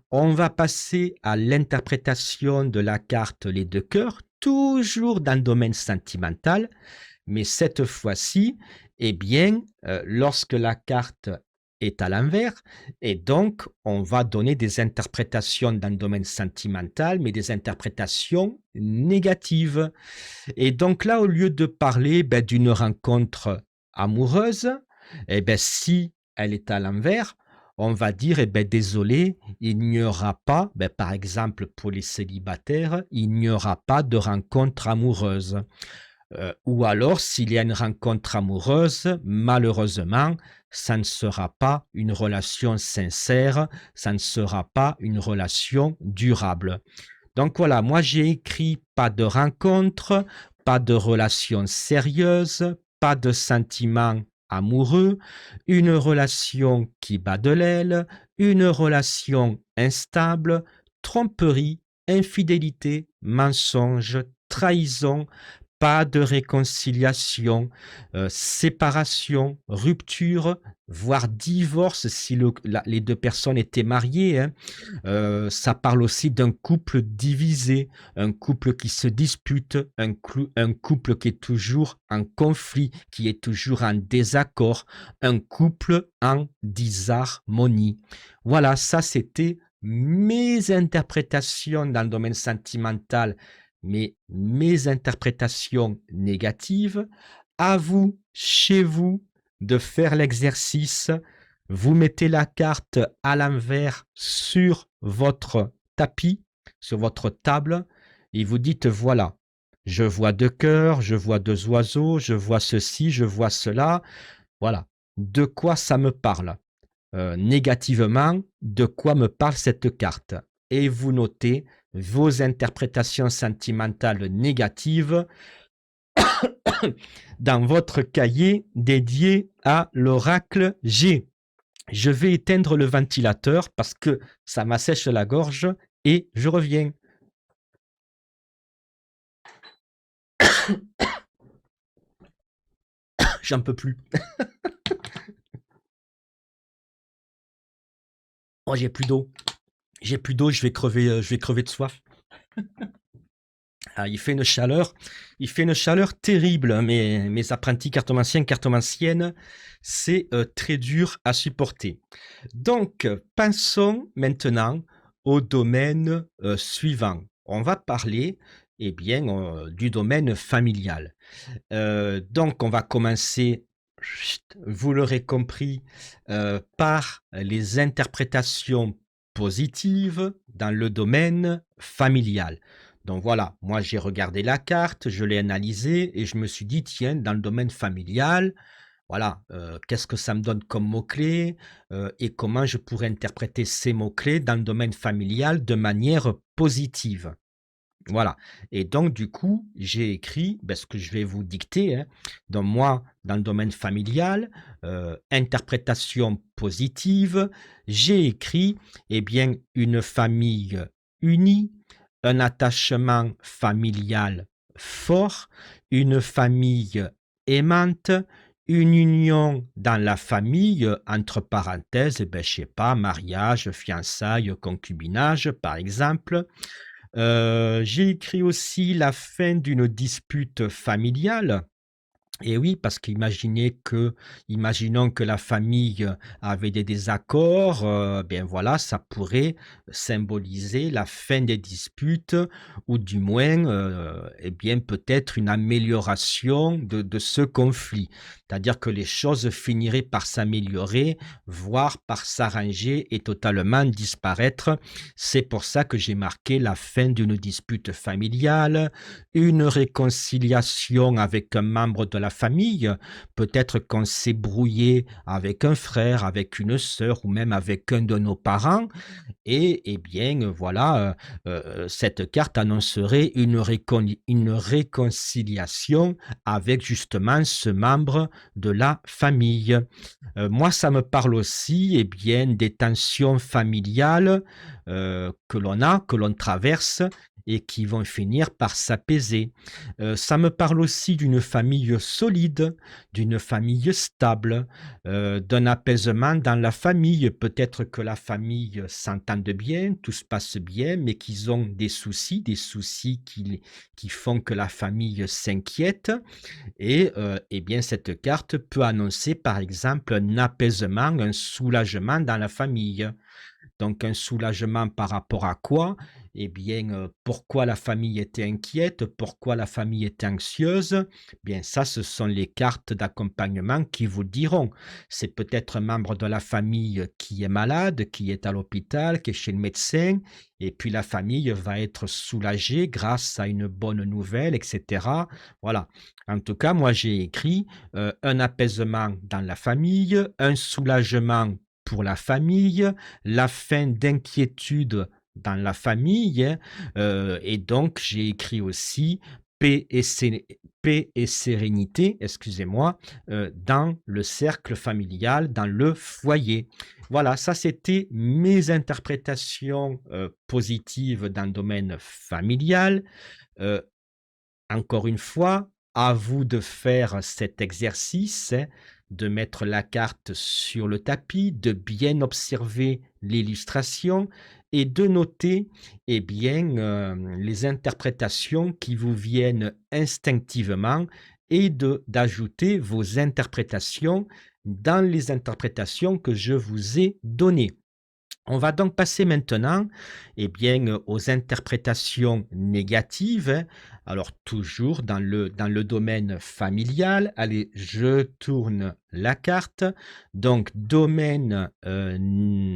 on va passer à l'interprétation de la carte Les Deux Cœurs, toujours dans le domaine sentimental, mais cette fois-ci, eh bien, lorsque la carte est à l'envers, et donc on va donner des interprétations dans le domaine sentimental, mais des interprétations négatives. Et donc là, au lieu de parler d'une rencontre amoureuse, si elle est à l'envers, on va dire, désolé, il n'y aura pas, par exemple pour les célibataires, il n'y aura pas de rencontre amoureuse. Ou alors, s'il y a une rencontre amoureuse, malheureusement, ça ne sera pas une relation sincère, ça ne sera pas une relation durable. Donc voilà, moi j'ai écrit pas de rencontre, pas de relation sérieuse, pas de sentiments amoureux, une relation qui bat de l'aile, une relation instable, tromperie, infidélité, mensonge, trahison, pas de réconciliation, séparation, rupture, voire divorce si les 2 personnes étaient mariées, hein. Ça parle aussi d'un couple divisé, un couple qui se dispute, un couple qui est toujours en conflit, qui est toujours en désaccord, un couple en disharmonie. Voilà, ça c'était mes interprétations dans le domaine sentimental, mais mes interprétations négatives. À vous, chez vous, de faire l'exercice. Vous mettez la carte à l'envers sur votre tapis, sur votre table, et vous dites, voilà, je vois 2 cœurs, je vois 2 oiseaux, je vois ceci, je vois cela. Voilà. De quoi ça me parle? Négativement, de quoi me parle cette carte? Et vous notez vos interprétations sentimentales négatives dans votre cahier dédié à l'oracle G. Je vais éteindre le ventilateur parce que ça m'assèche la gorge et je reviens. J'en peux plus. Oh, j'ai plus d'eau. J'ai plus d'eau, je vais crever de soif. Ah, il fait une chaleur terrible, hein, mes apprentis cartomanciens, cartomanciennes, c'est très dur à supporter. Donc, passons maintenant au domaine suivant. On va parler, eh bien, du domaine familial. Donc, on va commencer, vous l'aurez compris, par les interprétations positives dans le domaine familial. Donc voilà, moi j'ai regardé la carte, je l'ai analysée et je me suis dit, tiens, dans le domaine familial, voilà, qu'est-ce que ça me donne comme mots-clés et comment je pourrais interpréter ces mots-clés dans le domaine familial de manière positive. Voilà. Et donc, du coup, j'ai écrit ce que je vais vous dicter, hein. Donc, moi, dans le domaine familial, interprétation positive, j'ai écrit, eh bien, une famille unie, un attachement familial fort, une famille aimante, une union dans la famille, entre parenthèses, je sais pas, mariage, fiançailles, concubinage, par exemple. J'ai écrit aussi la fin d'une dispute familiale. Et oui, parce imaginons que la famille avait des désaccords, bien voilà, ça pourrait symboliser la fin des disputes ou du moins, eh bien peut-être une amélioration de ce conflit. C'est-à-dire que les choses finiraient par s'améliorer, voire par s'arranger et totalement disparaître. C'est pour ça que j'ai marqué la fin d'une dispute familiale, une réconciliation avec un membre de la famille, peut-être qu'on s'est brouillé avec un frère, avec une sœur ou même avec un de nos parents et eh bien, voilà, cette carte annoncerait une réconciliation avec justement ce membre de la famille. Moi, ça me parle aussi, eh bien, des tensions familiales, que l'on traverse et qui vont finir par s'apaiser. Ça me parle aussi d'une famille solide, d'une famille stable, d'un apaisement dans la famille. Peut-être que la famille s'entende bien, tout se passe bien, mais qu'ils ont des soucis qui font que la famille s'inquiète. Et eh bien, cette carte peut annoncer, par exemple, un apaisement, un soulagement dans la famille. Donc un soulagement par rapport à quoi? Eh bien, pourquoi la famille était inquiète? Pourquoi la famille était anxieuse? Bien ça, ce sont les cartes d'accompagnement qui vous diront. C'est peut-être un membre de la famille qui est malade, qui est à l'hôpital, qui est chez le médecin, et puis la famille va être soulagée grâce à une bonne nouvelle, et cetera. Voilà. En tout cas, moi, j'ai écrit, un apaisement dans la famille, un soulagement pour la fin d'inquiétude dans la famille, hein, et donc j'ai écrit aussi paix et sérénité, excusez-moi, dans le cercle familial, dans le foyer. Voilà, ça c'était mes interprétations positives dans le domaine familial. Encore une fois, à vous de faire cet exercice, hein, de mettre la carte sur le tapis, de bien observer l'illustration et de noter, eh bien, les interprétations qui vous viennent instinctivement et d'ajouter vos interprétations dans les interprétations que je vous ai données. On va donc passer maintenant, eh bien, aux interprétations négatives, hein. Alors toujours dans le domaine familial. Allez, je tourne la carte. Donc domaine,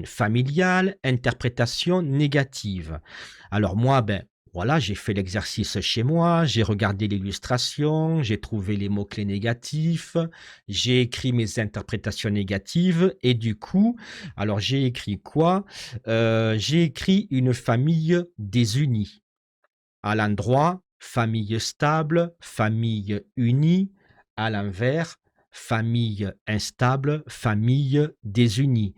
familial, interprétation négative. Alors moi, ben, voilà, j'ai fait l'exercice chez moi, j'ai regardé l'illustration, j'ai trouvé les mots-clés négatifs, j'ai écrit mes interprétations négatives et du coup, alors j'ai écrit quoi? J'ai écrit une famille désunie. À l'endroit, famille stable, famille unie. À l'envers, famille instable, famille désunie.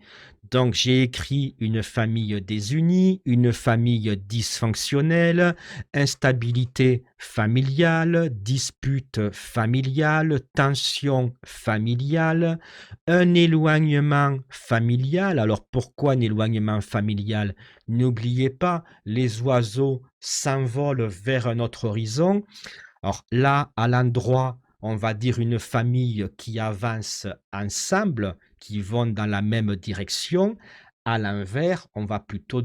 Donc j'ai écrit une famille désunie, une famille dysfonctionnelle, instabilité familiale, dispute familiale, tension familiale, un éloignement familial. Alors pourquoi un éloignement familial? N'oubliez pas, les oiseaux s'envolent vers un autre horizon. Alors là, à l'endroit, on va dire une famille qui avance ensemble, qui vont dans la même direction. À l'envers, on va plutôt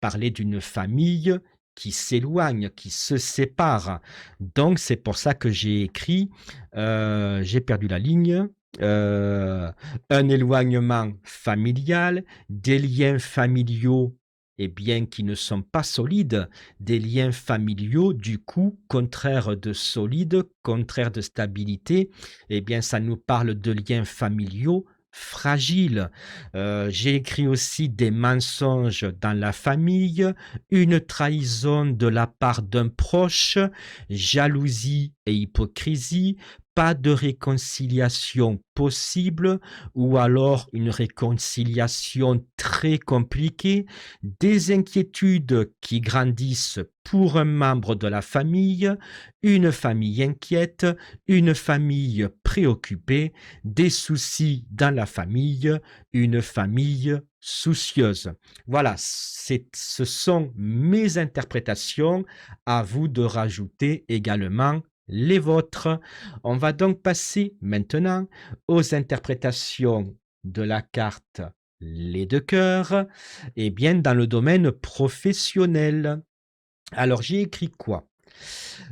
parler d'une famille qui s'éloigne, qui se sépare. Donc c'est pour ça que j'ai écrit, j'ai perdu la ligne, euh, un éloignement familial, des liens familiaux et bien qui ne sont pas solides, des liens familiaux, du coup, contraire de solide, contraire de stabilité, eh bien, ça nous parle de liens familiaux fragiles. J'ai écrit aussi des mensonges dans la famille, une trahison de la part d'un proche, jalousie et hypocrisie, pas de réconciliation possible ou alors une réconciliation très compliquée, des inquiétudes qui grandissent pour un membre de la famille, une famille inquiète, une famille préoccupée, des soucis dans la famille, une famille soucieuse. Voilà, ce sont mes interprétations. À vous de rajouter également les vôtres. On va donc passer maintenant aux interprétations de la carte les deux cœurs, et bien dans le domaine professionnel. Alors j'ai écrit quoi?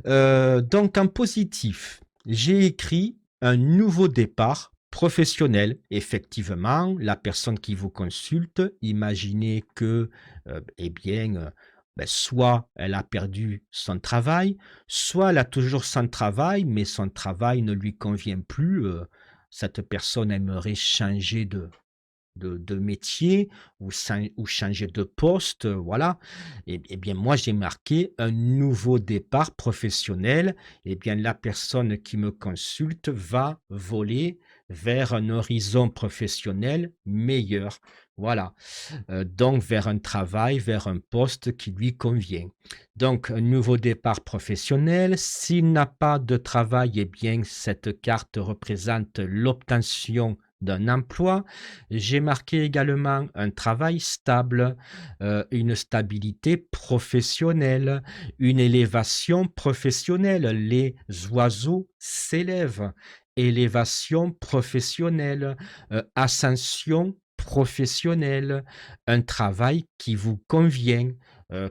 Donc en positif, j'ai écrit un nouveau départ professionnel. Effectivement, la personne qui vous consulte, imaginez que, eh bien, ben, soit elle a perdu son travail, soit elle a toujours son travail, mais son travail ne lui convient plus. Cette personne aimerait changer de métier ou changer de poste, voilà. Et bien, moi, j'ai marqué un nouveau départ professionnel. Et bien, la personne qui me consulte va voler vers un horizon professionnel meilleur. Voilà. Donc, vers un travail, vers un poste qui lui convient. Donc, un nouveau départ professionnel. S'il n'a pas de travail, eh bien, cette carte représente l'obtention d'un emploi. J'ai marqué également un travail stable, une stabilité professionnelle, une élévation professionnelle. Les oiseaux s'élèvent. Élévation professionnelle, ascension professionnelle, un travail qui vous convient,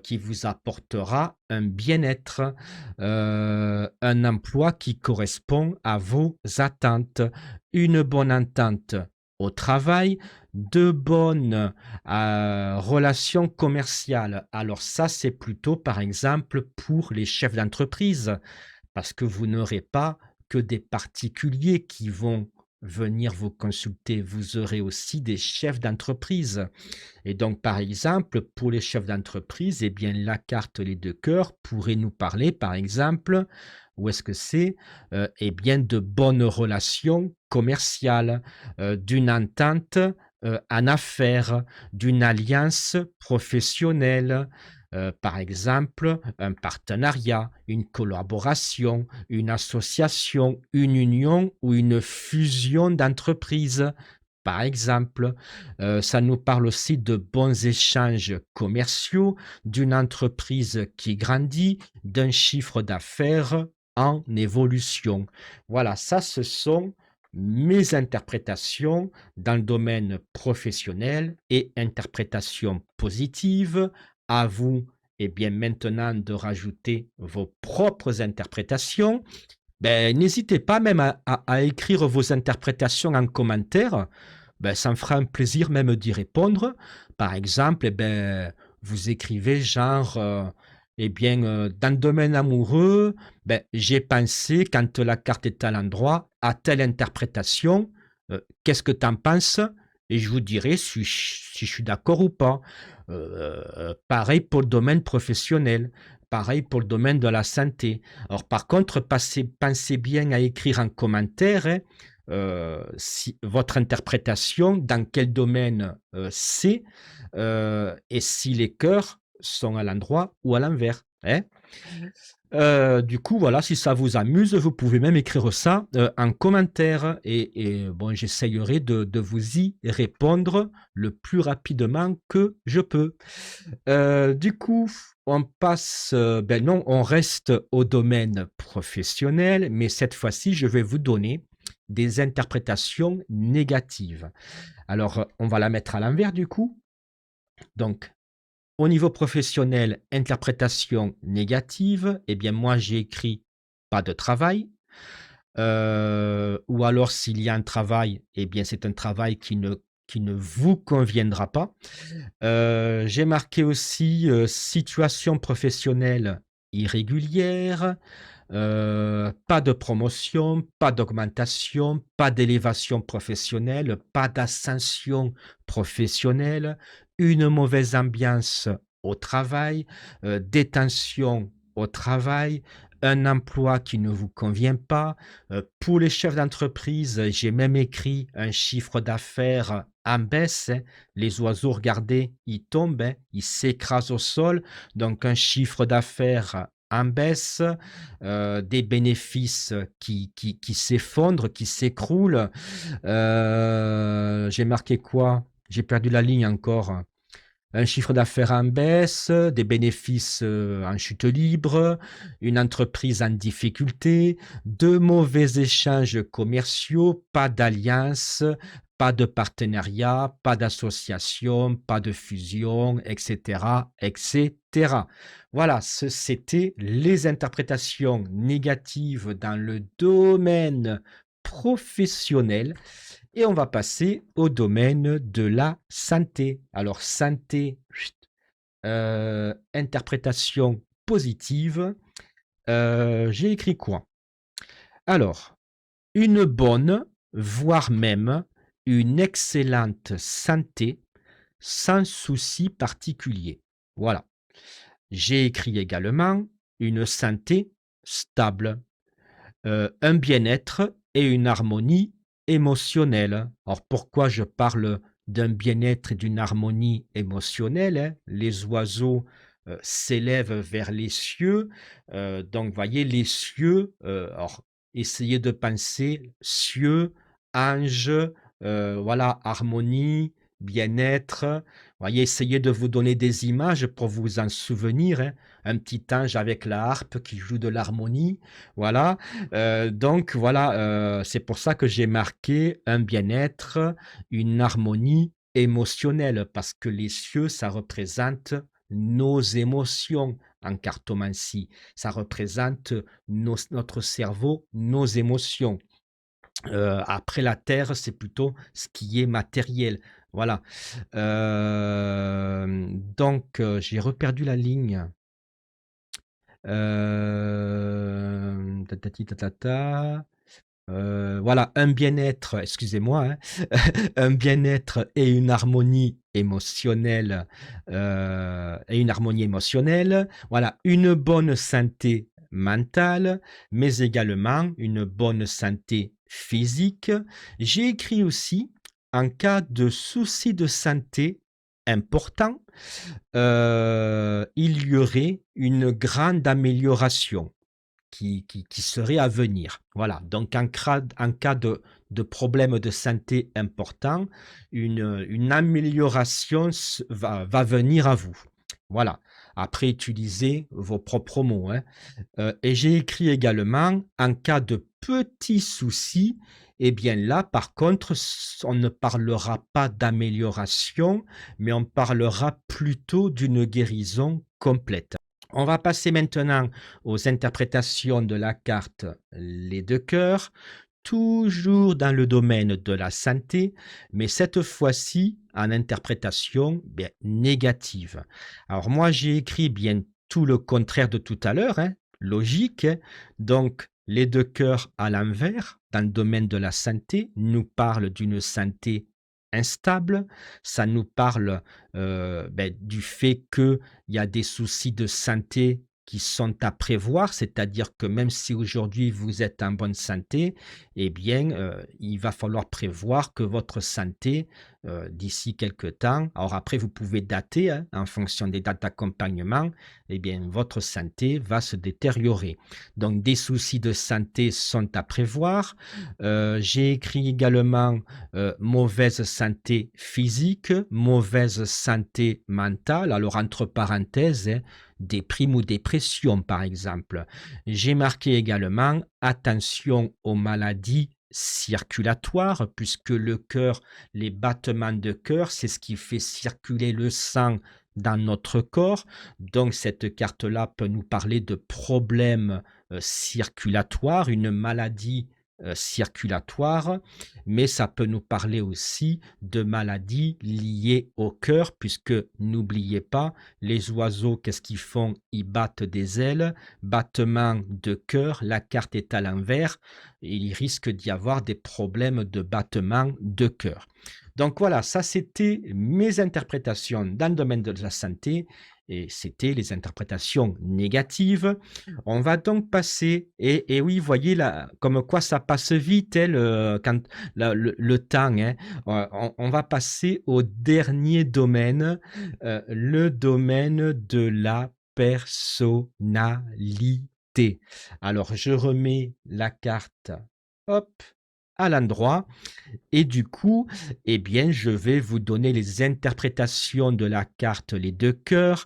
qui vous apportera un bien-être, un emploi qui correspond à vos attentes, une bonne entente au travail, de bonnes relations commerciales. Alors ça, c'est plutôt, par exemple, pour les chefs d'entreprise, parce que vous n'aurez pas que des particuliers qui vont venir vous consulter, vous aurez aussi des chefs d'entreprise. Et donc, par exemple, pour les chefs d'entreprise, eh bien, la carte les deux cœurs pourrait nous parler, par exemple, où est-ce que c'est? Eh bien, de bonnes relations commerciales, d'une entente en affaires, d'une alliance professionnelle, Par exemple, un partenariat, une collaboration, une association, une union ou une fusion d'entreprises. Par exemple, ça nous parle aussi de bons échanges commerciaux, d'une entreprise qui grandit, d'un chiffre d'affaires en évolution. Voilà, ça, ce sont mes interprétations dans le domaine professionnel et interprétation positive. À vous, et bien maintenant, de rajouter vos propres interprétations. Ben, n'hésitez pas même à écrire vos interprétations en commentaire. Ben, ça me fera un plaisir même d'y répondre. Par exemple, eh ben, vous écrivez genre, eh bien, dans le domaine amoureux, ben, j'ai pensé, quand la carte est à l'endroit, à telle interprétation. Qu'est-ce que tu en penses? Et je vous dirai si je suis d'accord ou pas. Pareil pour le domaine professionnel, pareil pour le domaine de la santé. Alors, par contre, pensez bien à écrire en commentaire, hein, si, votre interprétation, dans quel domaine c'est, et si les cœurs sont à l'endroit ou à l'envers. Hein. Du coup, voilà, si ça vous amuse, vous pouvez même écrire ça en commentaire et bon, j'essayerai de vous y répondre le plus rapidement que je peux. Du coup, on passe, ben non, on reste au domaine professionnel, mais cette fois-ci, je vais vous donner des interprétations négatives. Alors, on va la mettre à l'envers du coup. Donc, au niveau professionnel, interprétation négative, eh bien moi j'ai écrit pas de travail. Ou alors s'il y a un travail, eh bien c'est un travail qui ne vous conviendra pas. J'ai marqué aussi situation professionnelle irrégulière, pas de promotion, pas d'augmentation, pas d'élévation professionnelle, pas d'ascension professionnelle, une mauvaise ambiance au travail, des tensions au travail, un emploi qui ne vous convient pas. Pour les chefs d'entreprise, j'ai même écrit un chiffre d'affaires en baisse. Hein. Les oiseaux, regardez, ils tombent, hein, ils s'écrasent au sol. Donc un chiffre d'affaires en baisse, des bénéfices qui s'effondrent, qui s'écroulent. J'ai marqué quoi? J'ai perdu la ligne encore. Un chiffre d'affaires en baisse, des bénéfices en chute libre, une entreprise en difficulté, de mauvais échanges commerciaux, pas d'alliance, pas de partenariat, pas d'association, pas de fusion, etc., etc. Voilà, c'était les interprétations négatives dans le domaine professionnel. Et on va passer au domaine de la santé. Alors, santé, interprétation positive. J'ai écrit quoi? Alors, une bonne, voire même une excellente santé sans souci particulier. Voilà. J'ai écrit également une santé stable, un bien-être et une harmonie émotionnelle. Alors pourquoi je parle d'un bien-être et d'une harmonie émotionnelle? Hein? Les oiseaux s'élèvent vers les cieux. Donc, voyez, les cieux, alors, essayez de penser cieux, anges, voilà, harmonie, bien-être. Voyez, essayez de vous donner des images pour vous en souvenir. Hein. Un petit ange avec la harpe qui joue de l'harmonie. Voilà. Donc voilà, c'est pour ça que j'ai marqué un bien-être, une harmonie émotionnelle, parce que les cieux, ça représente nos émotions en cartomancie. Ça représente notre cerveau, nos émotions. Après la terre, c'est plutôt ce qui est matériel. Voilà. Donc, j'ai reperdu la ligne. Tatati tatata. Voilà, un bien-être, excusez-moi, hein, un bien-être et une harmonie émotionnelle, Voilà, une bonne santé mentale, mais également une bonne santé physique. J'ai écrit aussi, en cas de souci de santé, important, il y aurait une grande amélioration qui serait à venir. Voilà, donc en cas de problème de santé important, une amélioration va venir à vous. Voilà. Après, utilisez vos propres mots, hein. Et j'ai écrit également, en cas de petits soucis, eh bien là, par contre, on ne parlera pas d'amélioration, mais on parlera plutôt d'une guérison complète. On va passer maintenant aux interprétations de la carte Les Deux Cœurs, toujours dans le domaine de la santé, mais cette fois-ci en interprétation bien, négative. Alors moi, j'ai écrit bien tout le contraire de tout à l'heure, hein, logique. Hein. Donc, les deux cœurs à l'envers, dans le domaine de la santé, nous parlent d'une santé instable. Ça nous parle du fait qu'il y a des soucis de santé qui sont à prévoir, c'est-à-dire que même si aujourd'hui vous êtes en bonne santé, eh bien, il va falloir prévoir que votre santé, d'ici quelque temps, alors après vous pouvez dater, hein, en fonction des dates d'accompagnement, eh bien, votre santé va se détériorer. Donc, des soucis de santé sont à prévoir. J'ai écrit également mauvaise santé physique, mauvaise santé mentale. Alors, entre parenthèses, hein, déprime ou dépression, par exemple. J'ai marqué également attention aux maladies circulatoires, puisque le cœur, les battements de cœur, c'est ce qui fait circuler le sang dans notre corps. Donc cette carte-là peut nous parler de problèmes circulatoires, une maladie circulatoire, mais ça peut nous parler aussi de maladies liées au cœur, puisque n'oubliez pas, les oiseaux, qu'est-ce qu'ils font? Ils battent des ailes, battement de cœur, la carte est à l'envers, il risque d'y avoir des problèmes de battement de cœur. Donc voilà, ça c'était mes interprétations dans le domaine de la santé et c'était les interprétations négatives. On va donc passer, et oui, voyez là, comme quoi ça passe vite hein, quand, le temps. Hein. On va passer au dernier domaine, le domaine de la personnalité. Alors je remets la carte, hop, à l'endroit. Et du coup, eh bien, je vais vous donner les interprétations de la carte Les Deux Cœurs,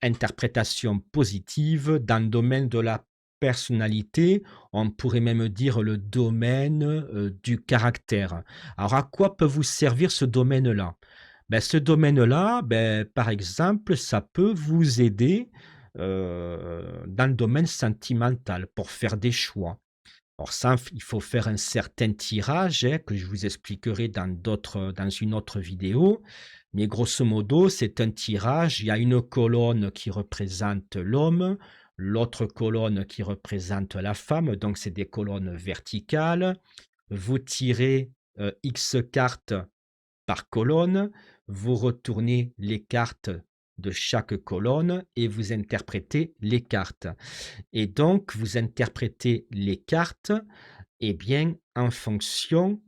interprétation positive dans le domaine de la personnalité, on pourrait même dire le domaine du caractère. Alors, à quoi peut vous servir ce domaine-là? Ben, ce domaine-là, ben, par exemple, ça peut vous aider dans le domaine sentimental pour faire des choix. Alors ça, il faut faire un certain tirage hein, que je vous expliquerai dans une autre vidéo. Mais grosso modo, c'est un tirage. Il y a une colonne qui représente l'homme, l'autre colonne qui représente la femme. Donc, c'est des colonnes verticales. Vous tirez X cartes par colonne. Vous retournez les cartes de chaque colonne et vous interprétez les cartes. Et donc, vous interprétez les cartes eh bien, en fonction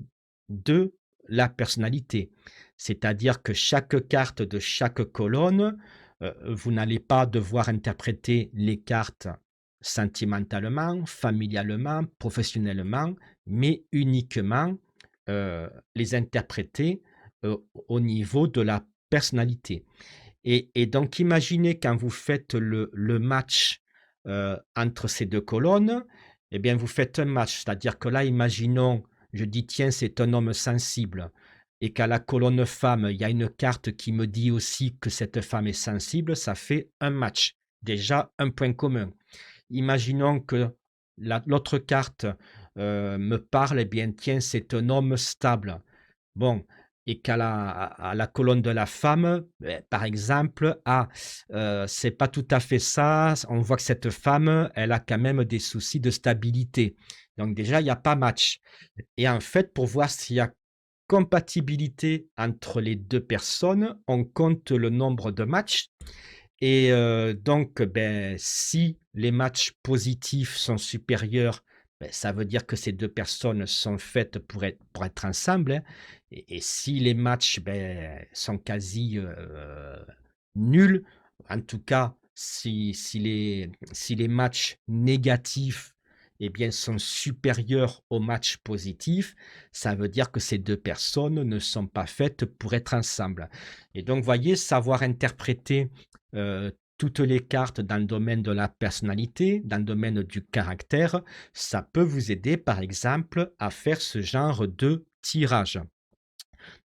de la personnalité. C'est-à-dire que chaque carte de chaque colonne, vous n'allez pas devoir interpréter les cartes sentimentalement, familialement, professionnellement, mais uniquement les interpréter au niveau de la personnalité. Et donc, imaginez quand vous faites le match entre ces deux colonnes, eh bien, vous faites un match. C'est-à-dire que là, imaginons, je dis, tiens, c'est un homme sensible. Et qu'à la colonne femme, il y a une carte qui me dit aussi que cette femme est sensible, ça fait un match. Déjà, un point commun. Imaginons que l'autre carte me parle, eh bien, tiens, c'est un homme stable. Bon, et à la colonne de la femme, par exemple, c'est pas tout à fait ça. On voit que cette femme, elle a quand même des soucis de stabilité. Donc déjà, il n'y a pas match. Et en fait, pour voir s'il y a compatibilité entre les deux personnes, on compte le nombre de matchs. Et donc, ben, si les matchs positifs sont supérieurs ça veut dire que ces 2 personnes sont faites pour être ensemble, hein, et si les matchs, sont quasi, nuls, en tout cas, si les matchs négatifs, sont supérieurs aux matchs positifs, ça veut dire que ces 2 personnes ne sont pas faites pour être ensemble, et donc voyez, savoir interpréter, toutes les cartes dans le domaine de la personnalité, dans le domaine du caractère, ça peut vous aider, par exemple, à faire ce genre de tirage.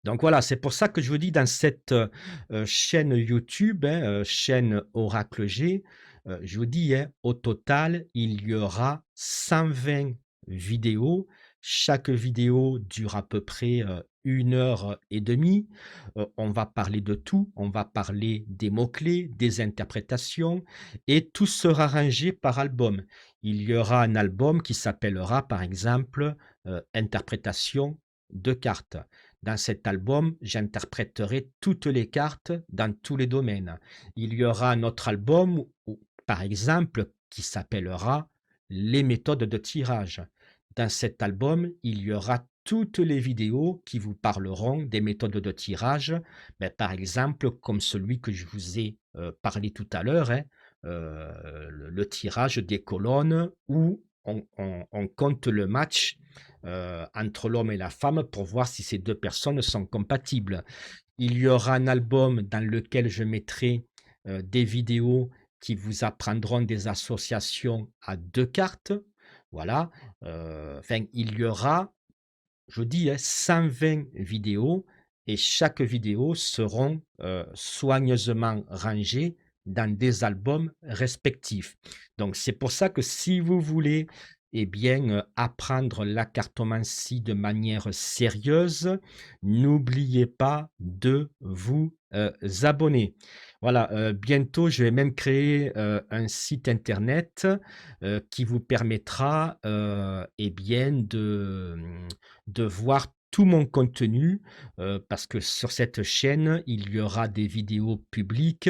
Donc voilà, c'est pour ça que je vous dis dans cette, chaîne YouTube, hein, chaîne Oracle G, je vous dis, hein, au total, il y aura 120 vidéos. Chaque vidéo dure à peu près, 1 heure et demie. On va parler de tout, on va parler des mots-clés, des interprétations, et tout sera rangé par album. Il y aura un album qui s'appellera, par exemple, interprétation de cartes. Dans cet album, j'interpréterai toutes les cartes dans tous les domaines. Il y aura un autre album, par exemple, qui s'appellera les méthodes de tirage. Dans cet album, il y aura toutes les vidéos qui vous parleront des méthodes de tirage, par exemple, comme celui que je vous ai parlé tout à l'heure, hein, le tirage des colonnes où on compte le match entre l'homme et la femme pour voir si ces 2 personnes sont compatibles. Il y aura un album dans lequel je mettrai des vidéos qui vous apprendront des associations à 2 cartes. Voilà, enfin, il y aura, je dis, hein, 120 vidéos, et chaque vidéo seront soigneusement rangées dans des albums respectifs. Donc c'est pour ça que si vous voulez, apprendre la cartomancie de manière sérieuse, n'oubliez pas de vous abonner. Voilà, bientôt je vais même créer un site internet qui vous permettra de voir tout mon contenu, parce que sur cette chaîne, il y aura des vidéos publiques,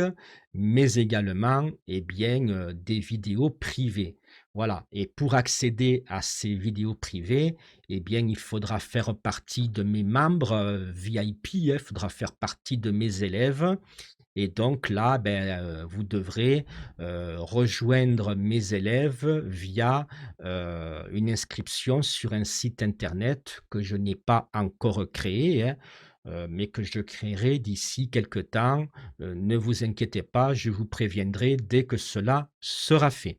mais également, des vidéos privées. Voilà, et pour accéder à ces vidéos privées, il faudra faire partie de mes membres, VIP, hein, il faudra faire partie de mes élèves, et donc là, vous devrez, rejoindre mes élèves via, une inscription sur un site internet que je n'ai pas encore créé, hein, mais que je créerai d'ici quelque temps. Ne vous inquiétez pas, je vous préviendrai dès que cela sera fait.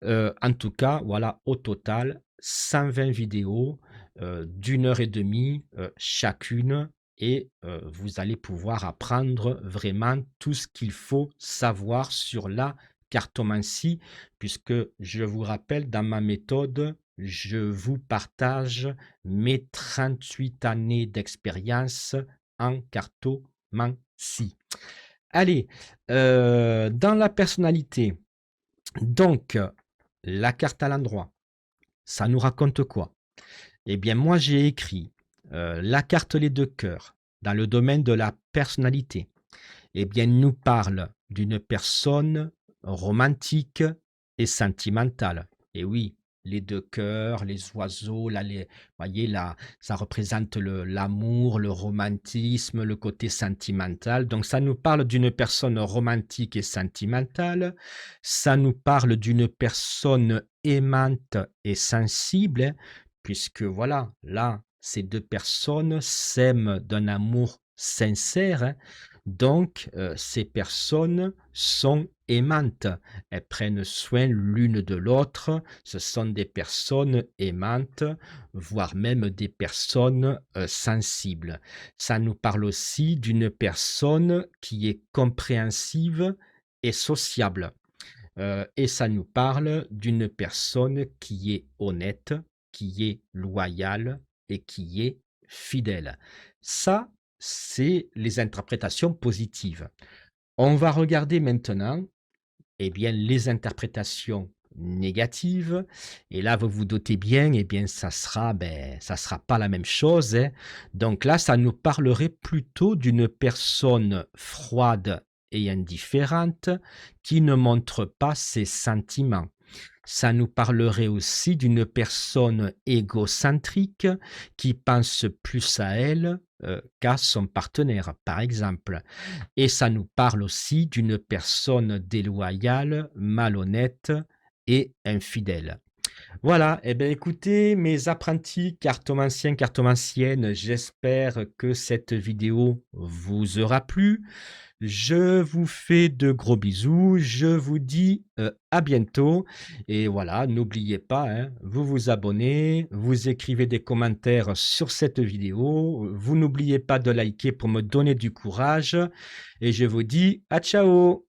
En tout cas, voilà, au total, 120 vidéos, d'1 heure et demie, chacune, et vous allez pouvoir apprendre vraiment tout ce qu'il faut savoir sur la cartomancie, puisque je vous rappelle, dans ma méthode, je vous partage mes 38 années d'expérience en cartomancie. Allez, dans la personnalité, donc, la carte à l'endroit, ça nous raconte quoi? Moi, j'ai écrit la carte les 2 cœurs dans le domaine de la personnalité. Nous parle d'une personne romantique et sentimentale. Et oui, les 2 cœurs, les oiseaux, là, voyez là, ça représente l'amour, le romantisme, le côté sentimental. Donc ça nous parle d'une personne romantique et sentimentale. Ça nous parle d'une personne aimante et sensible, hein, puisque voilà, là, ces 2 personnes s'aiment d'un amour sincère, hein. Donc, ces personnes sont aimantes. Elles prennent soin l'une de l'autre. Ce sont des personnes aimantes, voire même des personnes sensibles. Ça nous parle aussi d'une personne qui est compréhensive et sociable. Et ça nous parle d'une personne qui est honnête, qui est loyale et qui est fidèle. Ça, c'est les interprétations positives. On va regarder maintenant, les interprétations négatives, et là, vous vous doutez bien, ça sera pas la même chose, hein. Donc là, ça nous parlerait plutôt d'une personne froide et indifférente qui ne montre pas ses sentiments. Ça nous parlerait aussi d'une personne égocentrique qui pense plus à elle qu'à son partenaire, par exemple. Et ça nous parle aussi d'une personne déloyale, malhonnête et infidèle. Voilà, eh bien écoutez, mes apprentis cartomanciens, cartomanciennes, j'espère que cette vidéo vous aura plu. Je vous fais de gros bisous, je vous dis à bientôt. Et voilà, n'oubliez pas, hein, vous vous abonnez, vous écrivez des commentaires sur cette vidéo, vous n'oubliez pas de liker pour me donner du courage. Et je vous dis à ciao!